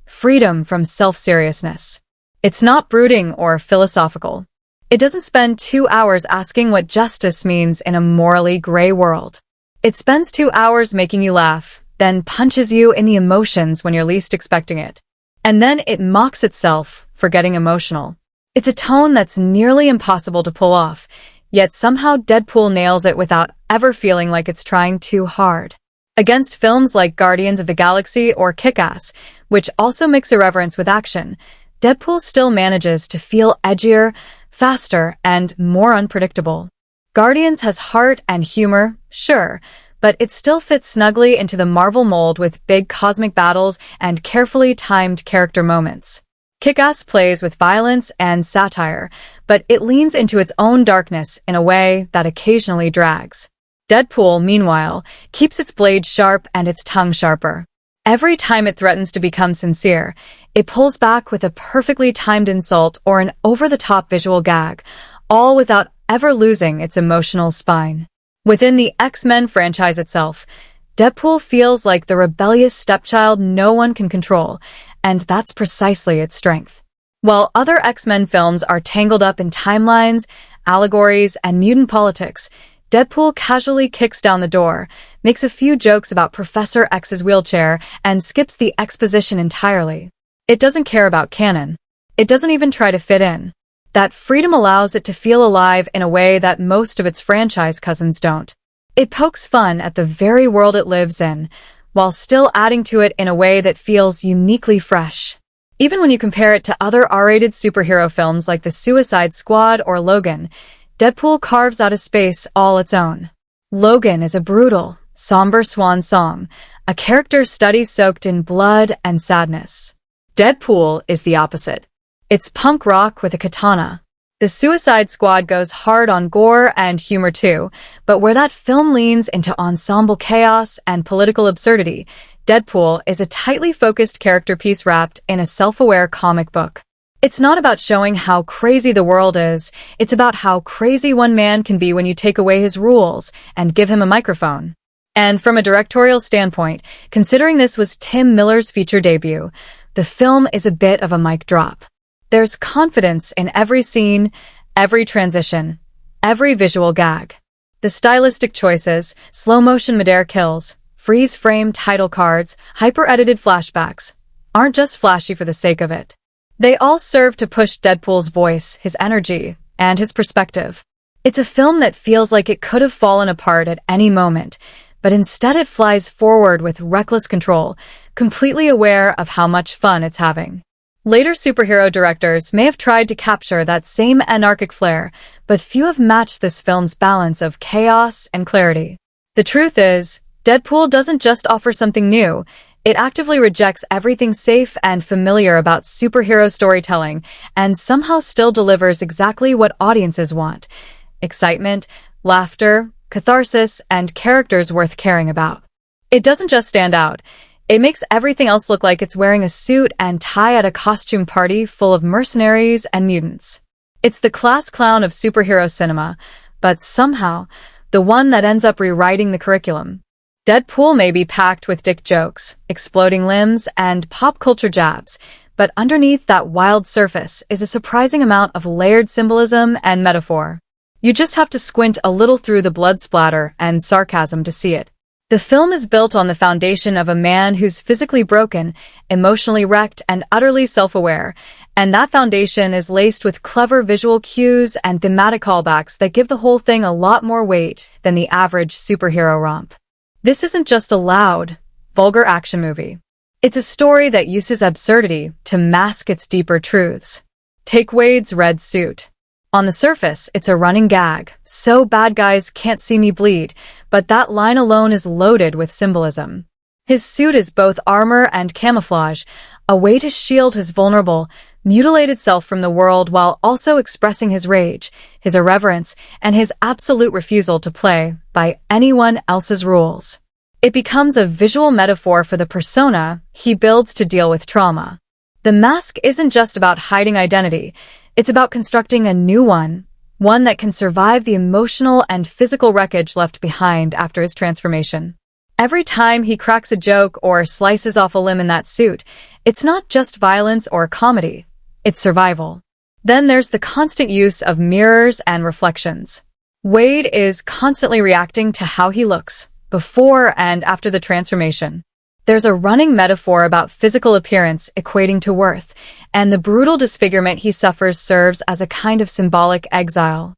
freedom from self-seriousness. It's not brooding or philosophical. It doesn't spend 2 hours asking what justice means in a morally gray world. It spends 2 hours making you laugh, then punches you in the emotions when you're least expecting it. And then it mocks itself for getting emotional. It's a tone that's nearly impossible to pull off, yet somehow Deadpool nails it without ever feeling like it's trying too hard. Against films like Guardians of the Galaxy or Kick-Ass, which also mix irreverence with action, Deadpool still manages to feel edgier, faster, and more unpredictable. Guardians has heart and humor, sure, but it still fits snugly into the Marvel mold with big cosmic battles and carefully timed character moments. Kick-Ass plays with violence and satire, but it leans into its own darkness in a way that occasionally drags. Deadpool, meanwhile, keeps its blade sharp and its tongue sharper. Every time it threatens to become sincere, it pulls back with a perfectly timed insult or an over-the-top visual gag, all without ever losing its emotional spine. Within the X-Men franchise itself, Deadpool feels like the rebellious stepchild no one can control, and that's precisely its strength. While other X-Men films are tangled up in timelines, allegories, and mutant politics, Deadpool casually kicks down the door, makes a few jokes about Professor X's wheelchair, and skips the exposition entirely. It doesn't care about canon. It doesn't even try to fit in. That freedom allows it to feel alive in a way that most of its franchise cousins don't. It pokes fun at the very world it lives in, while still adding to it in a way that feels uniquely fresh. Even when you compare it to other R-rated superhero films like The Suicide Squad or Logan, Deadpool carves out a space all its own. Logan is a brutal, somber swan song, a character study soaked in blood and sadness. Deadpool is the opposite. It's punk rock with a katana. The Suicide Squad goes hard on gore and humor too, but where that film leans into ensemble chaos and political absurdity, Deadpool is a tightly focused character piece wrapped in a self-aware comic book. It's not about showing how crazy the world is, it's about how crazy one man can be when you take away his rules and give him a microphone. And from a directorial standpoint, considering this was Tim Miller's feature debut, the film is a bit of a mic drop. There's confidence in every scene, every transition, every visual gag. The stylistic choices, slow-motion mid-air kills, freeze-frame title cards, hyper-edited flashbacks, aren't just flashy for the sake of it. They all serve to push Deadpool's voice, his energy, and his perspective. It's a film that feels like it could have fallen apart at any moment, but instead it flies forward with reckless control, completely aware of how much fun it's having. Later superhero directors may have tried to capture that same anarchic flair, but few have matched this film's balance of chaos and clarity. The truth is, Deadpool doesn't just offer something new, it actively rejects everything safe and familiar about superhero storytelling, and somehow still delivers exactly what audiences want: excitement, laughter, catharsis, and characters worth caring about. It doesn't just stand out. It makes everything else look like it's wearing a suit and tie at a costume party full of mercenaries and mutants. It's the class clown of superhero cinema, but somehow, the one that ends up rewriting the curriculum. Deadpool may be packed with dick jokes, exploding limbs, and pop culture jabs, but underneath that wild surface is a surprising amount of layered symbolism and metaphor. You just have to squint a little through the blood splatter and sarcasm to see it. The film is built on the foundation of a man who's physically broken, emotionally wrecked, and utterly self-aware, and that foundation is laced with clever visual cues and thematic callbacks that give the whole thing a lot more weight than the average superhero romp. This isn't just a loud, vulgar action movie. It's a story that uses absurdity to mask its deeper truths. Take Wade's red suit. On the surface, it's a running gag, so bad guys can't see me bleed, but that line alone is loaded with symbolism. His suit is both armor and camouflage, a way to shield his vulnerable, mutilated self from the world while also expressing his rage, his irreverence, and his absolute refusal to play by anyone else's rules. It becomes a visual metaphor for the persona he builds to deal with trauma. The mask isn't just about hiding identity. It's about constructing a new one that can survive the emotional and physical wreckage left behind after his transformation. Every time he cracks a joke or slices off a limb in that suit, it's not just violence or comedy, it's survival. Then there's the constant use of mirrors and reflections. Wade is constantly reacting to how he looks, before and after the transformation. There's a running metaphor about physical appearance equating to worth, and the brutal disfigurement he suffers serves as a kind of symbolic exile.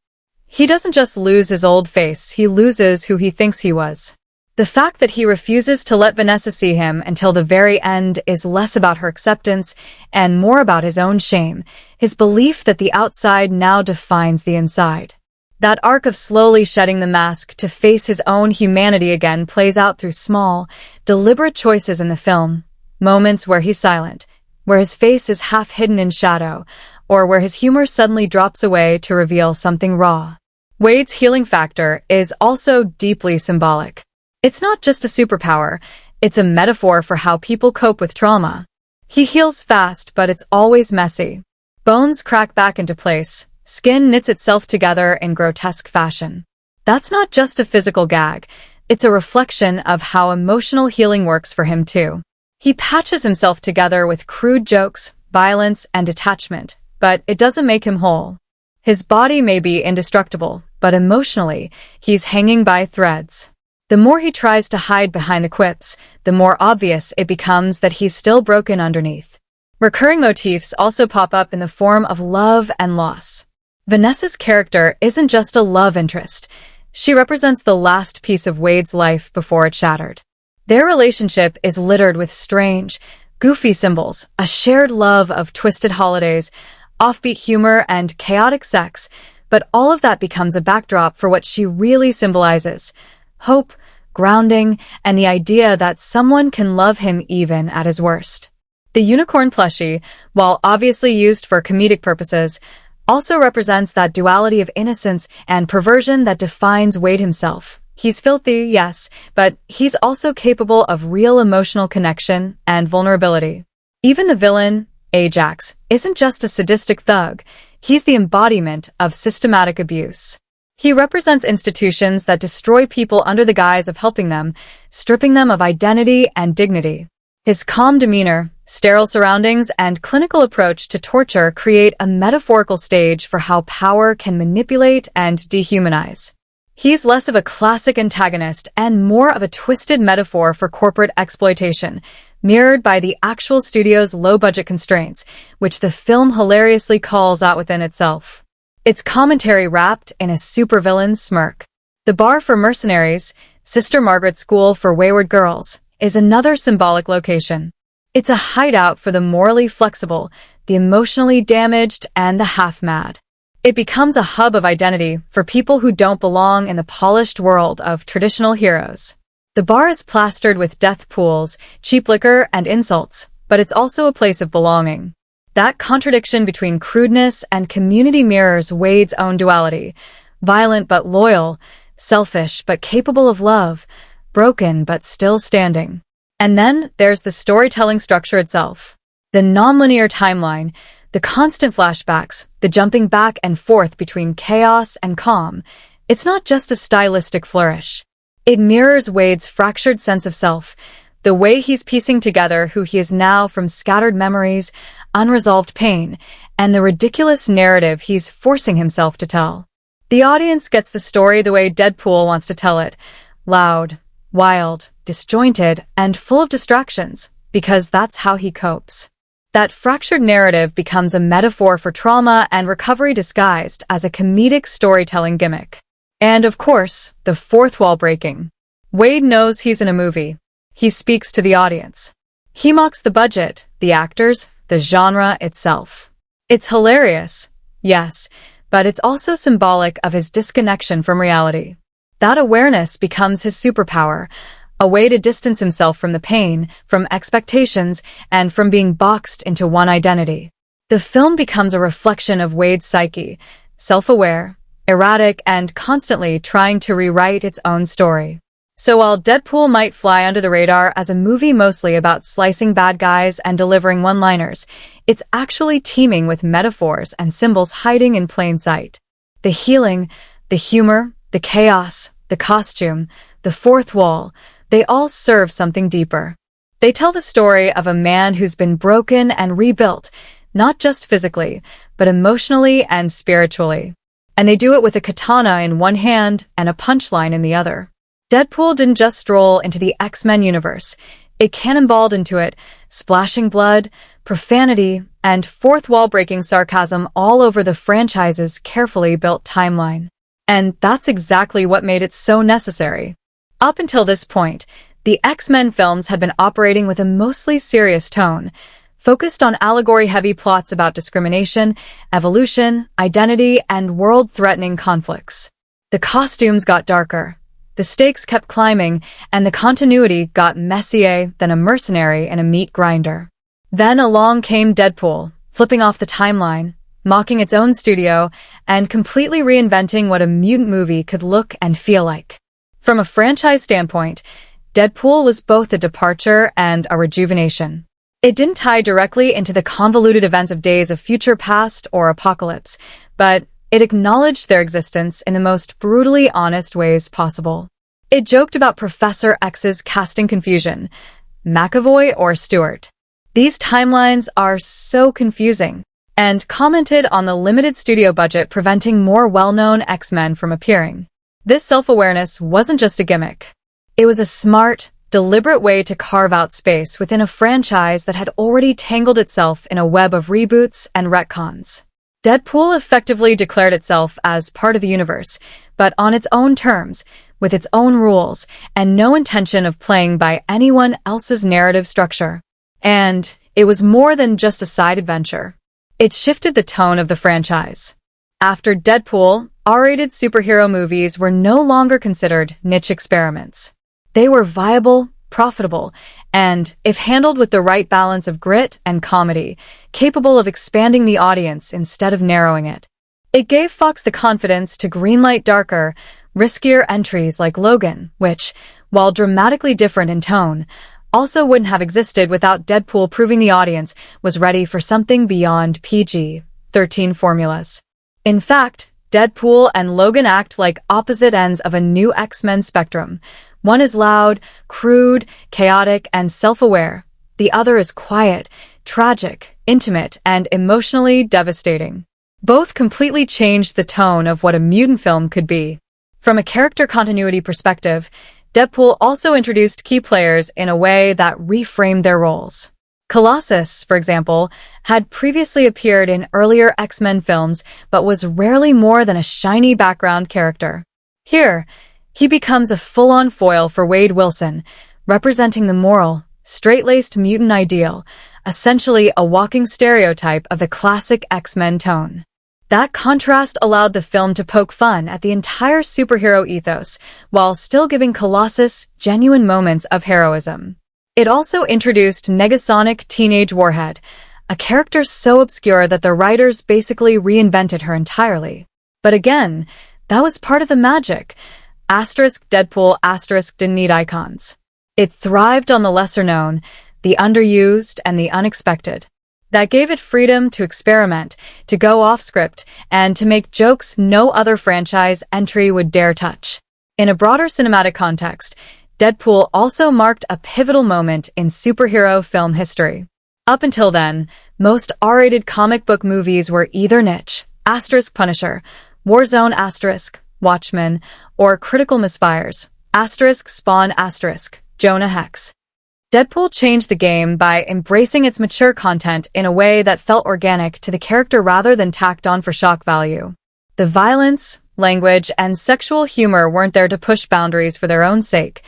He doesn't just lose his old face, he loses who he thinks he was. The fact that he refuses to let Vanessa see him until the very end is less about her acceptance and more about his own shame, his belief that the outside now defines the inside. That arc of slowly shedding the mask to face his own humanity again plays out through small, deliberate choices in the film. Moments where he's silent, where his face is half hidden in shadow, or where his humor suddenly drops away to reveal something raw. Wade's healing factor is also deeply symbolic. It's not just a superpower, it's a metaphor for how people cope with trauma. He heals fast, but it's always messy. Bones crack back into place. Skin knits itself together in grotesque fashion. That's not just a physical gag. It's a reflection of how emotional healing works for him too. He patches himself together with crude jokes, violence, and detachment, but it doesn't make him whole. His body may be indestructible, but emotionally, he's hanging by threads. The more he tries to hide behind the quips, the more obvious it becomes that he's still broken underneath. Recurring motifs also pop up in the form of love and loss. Vanessa's character isn't just a love interest. She represents the last piece of Wade's life before it shattered. Their relationship is littered with strange, goofy symbols, a shared love of twisted holidays, offbeat humor, and chaotic sex, but all of that becomes a backdrop for what she really symbolizes: hope, grounding, and the idea that someone can love him even at his worst. The unicorn plushie, while obviously used for comedic purposes, also represents that duality of innocence and perversion that defines Wade himself. He's filthy, yes, but he's also capable of real emotional connection and vulnerability. Even the villain, Ajax, isn't just a sadistic thug. He's the embodiment of systematic abuse. He represents institutions that destroy people under the guise of helping them, stripping them of identity and dignity. His calm demeanor, sterile surroundings, and clinical approach to torture create a metaphorical stage for how power can manipulate and dehumanize. He's less of a classic antagonist and more of a twisted metaphor for corporate exploitation, mirrored by the actual studio's low-budget constraints, which the film hilariously calls out within itself. Its commentary wrapped in a supervillain's smirk. The bar for mercenaries, Sister Margaret's school for wayward girls, is another symbolic location. It's a hideout for the morally flexible, the emotionally damaged, and the half-mad. It becomes a hub of identity for people who don't belong in the polished world of traditional heroes. The bar is plastered with death pools, cheap liquor, and insults, but it's also a place of belonging. That contradiction between crudeness and community mirrors Wade's own duality: violent but loyal, selfish but capable of love, broken but still standing. And then there's the storytelling structure itself. The nonlinear timeline, the constant flashbacks, the jumping back and forth between chaos and calm. It's not just a stylistic flourish. It mirrors Wade's fractured sense of self, the way he's piecing together who he is now from scattered memories, unresolved pain, and the ridiculous narrative he's forcing himself to tell. The audience gets the story the way Deadpool wants to tell it: loud, wild, disjointed, and full of distractions, because that's how he copes. That fractured narrative becomes a metaphor for trauma and recovery disguised as a comedic storytelling gimmick. And of course, the fourth wall breaking. Wade knows he's in a movie. He speaks to the audience. He mocks the budget, the actors, the genre itself. It's hilarious, yes, but it's also symbolic of his disconnection from reality. That awareness becomes his superpower, a way to distance himself from the pain, from expectations, and from being boxed into one identity. The film becomes a reflection of Wade's psyche, self-aware, erratic, and constantly trying to rewrite its own story. So while Deadpool might fly under the radar as a movie mostly about slicing bad guys and delivering one-liners, it's actually teeming with metaphors and symbols hiding in plain sight. The healing, the humor, the chaos, the costume, the fourth wall, they all serve something deeper. They tell the story of a man who's been broken and rebuilt, not just physically, but emotionally and spiritually. And they do it with a katana in one hand and a punchline in the other. Deadpool didn't just stroll into the X-Men universe. It cannonballed into it, splashing blood, profanity, and fourth-wall-breaking sarcasm all over the franchise's carefully built timeline. And that's exactly what made it so necessary. Up until this point, the X-Men films had been operating with a mostly serious tone, focused on allegory-heavy plots about discrimination, evolution, identity, and world-threatening conflicts. The costumes got darker, the stakes kept climbing, and the continuity got messier than a mercenary in a meat grinder. Then along came Deadpool, flipping off the timeline, mocking its own studio, and completely reinventing what a mutant movie could look and feel like. From a franchise standpoint, Deadpool was both a departure and a rejuvenation. It didn't tie directly into the convoluted events of Days of Future Past or Apocalypse, but it acknowledged their existence in the most brutally honest ways possible. It joked about Professor X's casting confusion, McAvoy or Stewart. These timelines are so confusing, and commented on the limited studio budget preventing more well-known X-Men from appearing. This self-awareness wasn't just a gimmick. It was a smart, deliberate way to carve out space within a franchise that had already tangled itself in a web of reboots and retcons. Deadpool effectively declared itself as part of the universe, but on its own terms, with its own rules, and no intention of playing by anyone else's narrative structure. And it was more than just a side adventure. It shifted the tone of the franchise. After Deadpool, R-rated superhero movies were no longer considered niche experiments. They were viable, profitable, and, if handled with the right balance of grit and comedy, capable of expanding the audience instead of narrowing it. It gave Fox the confidence to greenlight darker, riskier entries like Logan, which, while dramatically different in tone, also wouldn't have existed without Deadpool proving the audience was ready for something beyond PG-13 formulas. In fact, Deadpool and Logan act like opposite ends of a new X-Men spectrum. One is loud, crude, chaotic, and self-aware. The other is quiet, tragic, intimate, and emotionally devastating. Both completely changed the tone of what a mutant film could be. From a character continuity perspective, Deadpool also introduced key players in a way that reframed their roles. Colossus, for example, had previously appeared in earlier X-Men films but was rarely more than a shiny background character. Here, he becomes a full-on foil for Wade Wilson, representing the moral, straight-laced mutant ideal, essentially a walking stereotype of the classic X-Men tone. That contrast allowed the film to poke fun at the entire superhero ethos, while still giving Colossus genuine moments of heroism. It also introduced Negasonic Teenage Warhead, a character so obscure that the writers basically reinvented her entirely. But again, that was part of the magic. Deadpool didn't need icons. It thrived on the lesser-known, the underused, and the unexpected. That gave it freedom to experiment, to go off-script, and to make jokes no other franchise entry would dare touch. In a broader cinematic context, Deadpool also marked a pivotal moment in superhero film history. Up until then, most R-rated comic book movies were either niche, Punisher, Warzone, Watchmen, or critical misfires, Spawn, Jonah Hex. Deadpool changed the game by embracing its mature content in a way that felt organic to the character rather than tacked on for shock value. The violence, language, and sexual humor weren't there to push boundaries for their own sake.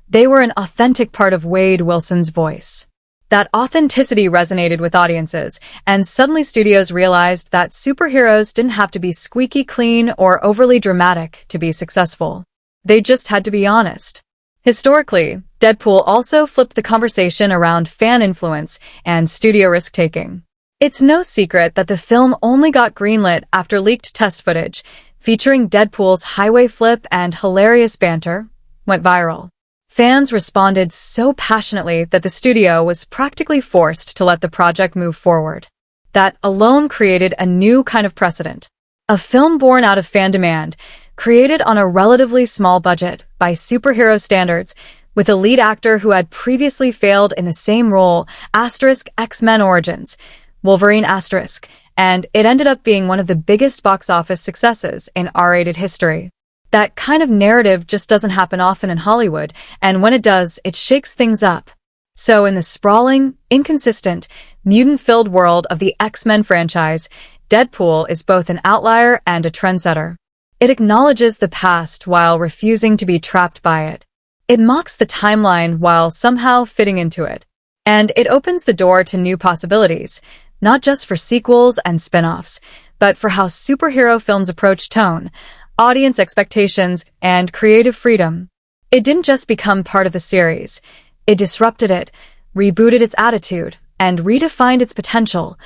They were an authentic part of Wade Wilson's voice. That authenticity resonated with audiences, and suddenly studios realized that superheroes didn't have to be squeaky clean or overly dramatic to be successful. They just had to be honest. Historically, Deadpool also flipped the conversation around fan influence and studio risk-taking. It's no secret that the film only got greenlit after leaked test footage, featuring Deadpool's highway flip and hilarious banter, went viral. Fans responded so passionately that the studio was practically forced to let the project move forward. That alone created a new kind of precedent. A film born out of fan demand, created on a relatively small budget by superhero standards, with a lead actor who had previously failed in the same role, X-Men Origins, Wolverine *, and it ended up being one of the biggest box office successes in R-rated history. That kind of narrative just doesn't happen often in Hollywood, and when it does, it shakes things up. So in the sprawling, inconsistent, mutant-filled world of the X-Men franchise, Deadpool is both an outlier and a trendsetter. It acknowledges the past while refusing to be trapped by it. It mocks the timeline while somehow fitting into it. And it opens the door to new possibilities, not just for sequels and spin-offs, but for how superhero films approach tone, audience expectations, and creative freedom. It didn't just become part of the series. It disrupted it, rebooted its attitude, and redefined its potential,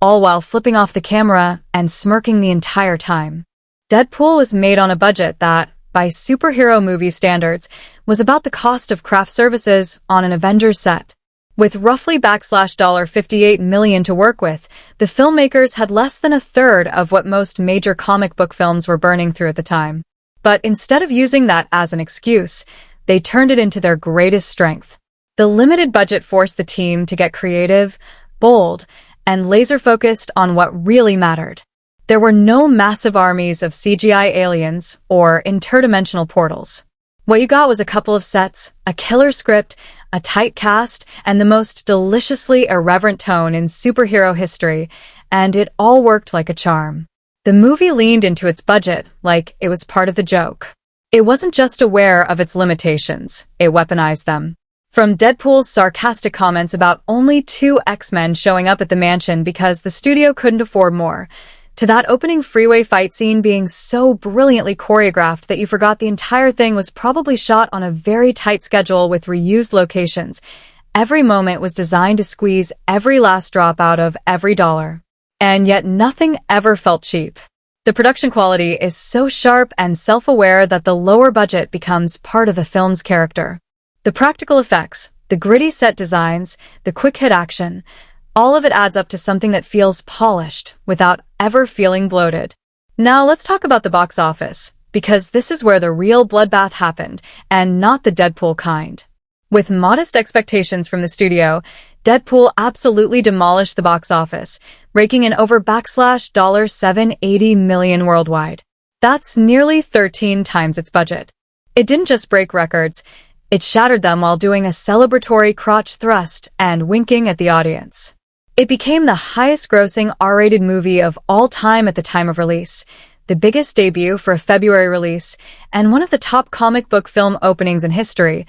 all while flipping off the camera and smirking the entire time. Deadpool was made on a budget that, by superhero movie standards, was about the cost of craft services on an Avengers set. With roughly $58 million to work with, the filmmakers had less than a third of what most major comic book films were burning through at the time. But instead of using that as an excuse, they turned it into their greatest strength. The limited budget forced the team to get creative, bold, and laser-focused on what really mattered. There were no massive armies of CGI aliens or interdimensional portals. What you got was a couple of sets, a killer script, a tight cast, and the most deliciously irreverent tone in superhero history, and it all worked like a charm. The movie leaned into its budget like it was part of the joke. It wasn't just aware of its limitations, it weaponized them. From Deadpool's sarcastic comments about only 2 X-Men showing up at the mansion because the studio couldn't afford more, to that opening freeway fight scene being so brilliantly choreographed that you forgot the entire thing was probably shot on a very tight schedule with reused locations. Every moment was designed to squeeze every last drop out of every dollar. And yet nothing ever felt cheap. The production quality is so sharp and self-aware that the lower budget becomes part of the film's character. The practical effects, the gritty set designs, the quick-hit action, all of it adds up to something that feels polished without ever feeling bloated. Now let's talk about the box office, because this is where the real bloodbath happened, and not the Deadpool kind. With modest expectations from the studio, Deadpool absolutely demolished the box office, raking in over $780 million worldwide. That's nearly 13 times its budget. It didn't just break records, it shattered them while doing a celebratory crotch thrust and winking at the audience. It became the highest-grossing R-rated movie of all time at the time of release, the biggest debut for a February release, and one of the top comic book film openings in history,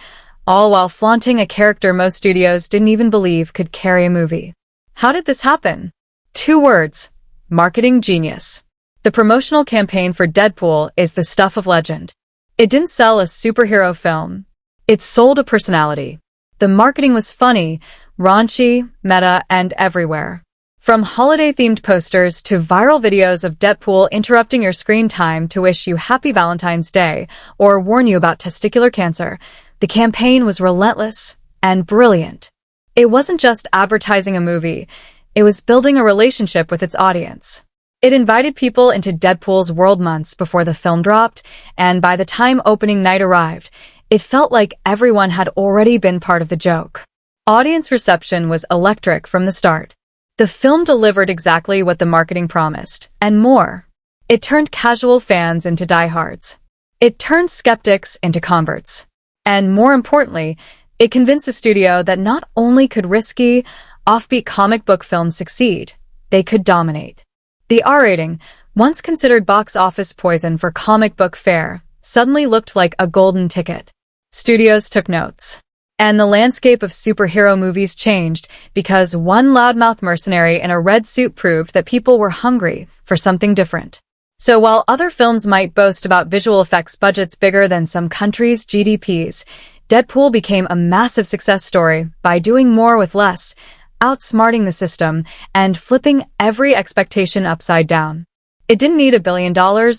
all while flaunting a character most studios didn't even believe could carry a movie. How did this happen? 2 words: marketing genius. The promotional campaign for Deadpool is the stuff of legend. It didn't sell a superhero film. It sold a personality. The marketing was funny, raunchy, meta, and everywhere. From holiday-themed posters to viral videos of Deadpool interrupting your screen time to wish you Happy Valentine's Day or warn you about testicular cancer, the campaign was relentless and brilliant. It wasn't just advertising a movie, it was building a relationship with its audience. It invited people into Deadpool's world months before the film dropped, and by the time opening night arrived, it felt like everyone had already been part of the joke. Audience reception was electric from the start. The film delivered exactly what the marketing promised, and more. It turned casual fans into diehards. It turned skeptics into converts. And more importantly, it convinced the studio that not only could risky, offbeat comic book films succeed, they could dominate. The R rating, once considered box office poison for comic book fare, suddenly looked like a golden ticket. Studios took notes. And the landscape of superhero movies changed because one loudmouth mercenary in a red suit proved that people were hungry for something different. So while other films might boast about visual effects budgets bigger than some countries' GDPs, Deadpool became a massive success story by doing more with less, outsmarting the system, and flipping every expectation upside down. It didn't need $1 billion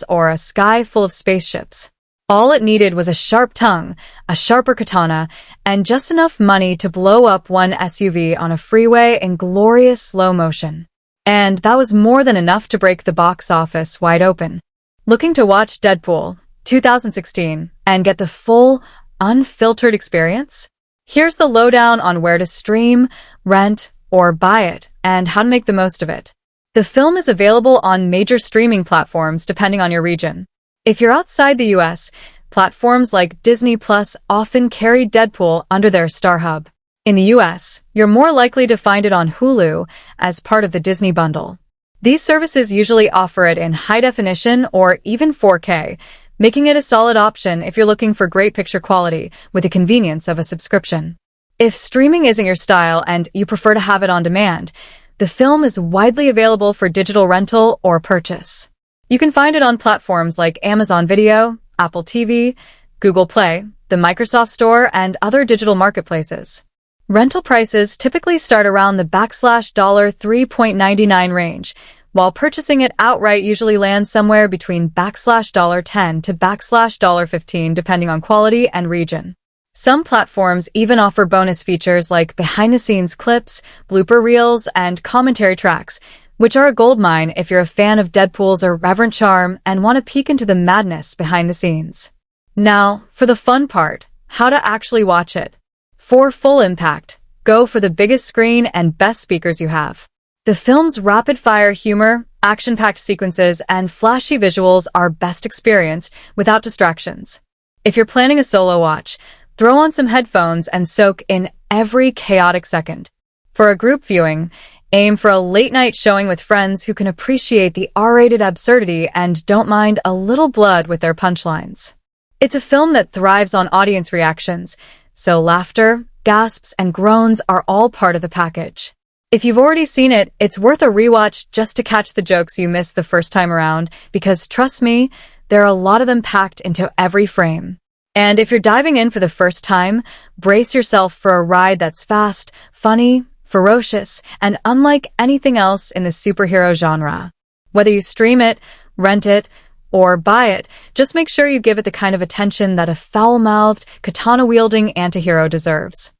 or a sky full of spaceships. All it needed was a sharp tongue, a sharper katana, and just enough money to blow up one SUV on a freeway in glorious slow motion. And that was more than enough to break the box office wide open. Looking to watch Deadpool 2016 and get the full, unfiltered experience? Here's the lowdown on where to stream, rent, or buy it, and how to make the most of it. The film is available on major streaming platforms depending on your region. If you're outside the US, platforms like Disney Plus often carry Deadpool under their Star Hub. In the US, you're more likely to find it on Hulu as part of the Disney bundle. These services usually offer it in high definition or even 4K, making it a solid option if you're looking for great picture quality with the convenience of a subscription. If streaming isn't your style and you prefer to have it on demand, the film is widely available for digital rental or purchase. You can find it on platforms like Amazon Video, Apple TV, Google Play, the Microsoft Store, and other digital marketplaces. Rental prices typically start around the $3.99 range, while purchasing it outright usually lands somewhere between $10 to $15 depending on quality and region. Some platforms even offer bonus features like behind-the-scenes clips, blooper reels, and commentary tracks, which are a goldmine if you're a fan of Deadpool's irreverent charm and want to peek into the madness behind the scenes. Now, for the fun part, how to actually watch it. For full impact, go for the biggest screen and best speakers you have. The film's rapid-fire humor, action-packed sequences, and flashy visuals are best experienced without distractions. If you're planning a solo watch, throw on some headphones and soak in every chaotic second. For a group viewing, aim for a late-night showing with friends who can appreciate the R-rated absurdity and don't mind a little blood with their punchlines. It's a film that thrives on audience reactions, so laughter, gasps, and groans are all part of the package. If you've already seen it, it's worth a rewatch just to catch the jokes you missed the first time around, because trust me, there are a lot of them packed into every frame. And if you're diving in for the first time, brace yourself for a ride that's fast, funny, ferocious, and unlike anything else in the superhero genre. Whether you stream it, rent it, or buy it, just make sure you give it the kind of attention that a foul-mouthed, katana-wielding antihero deserves.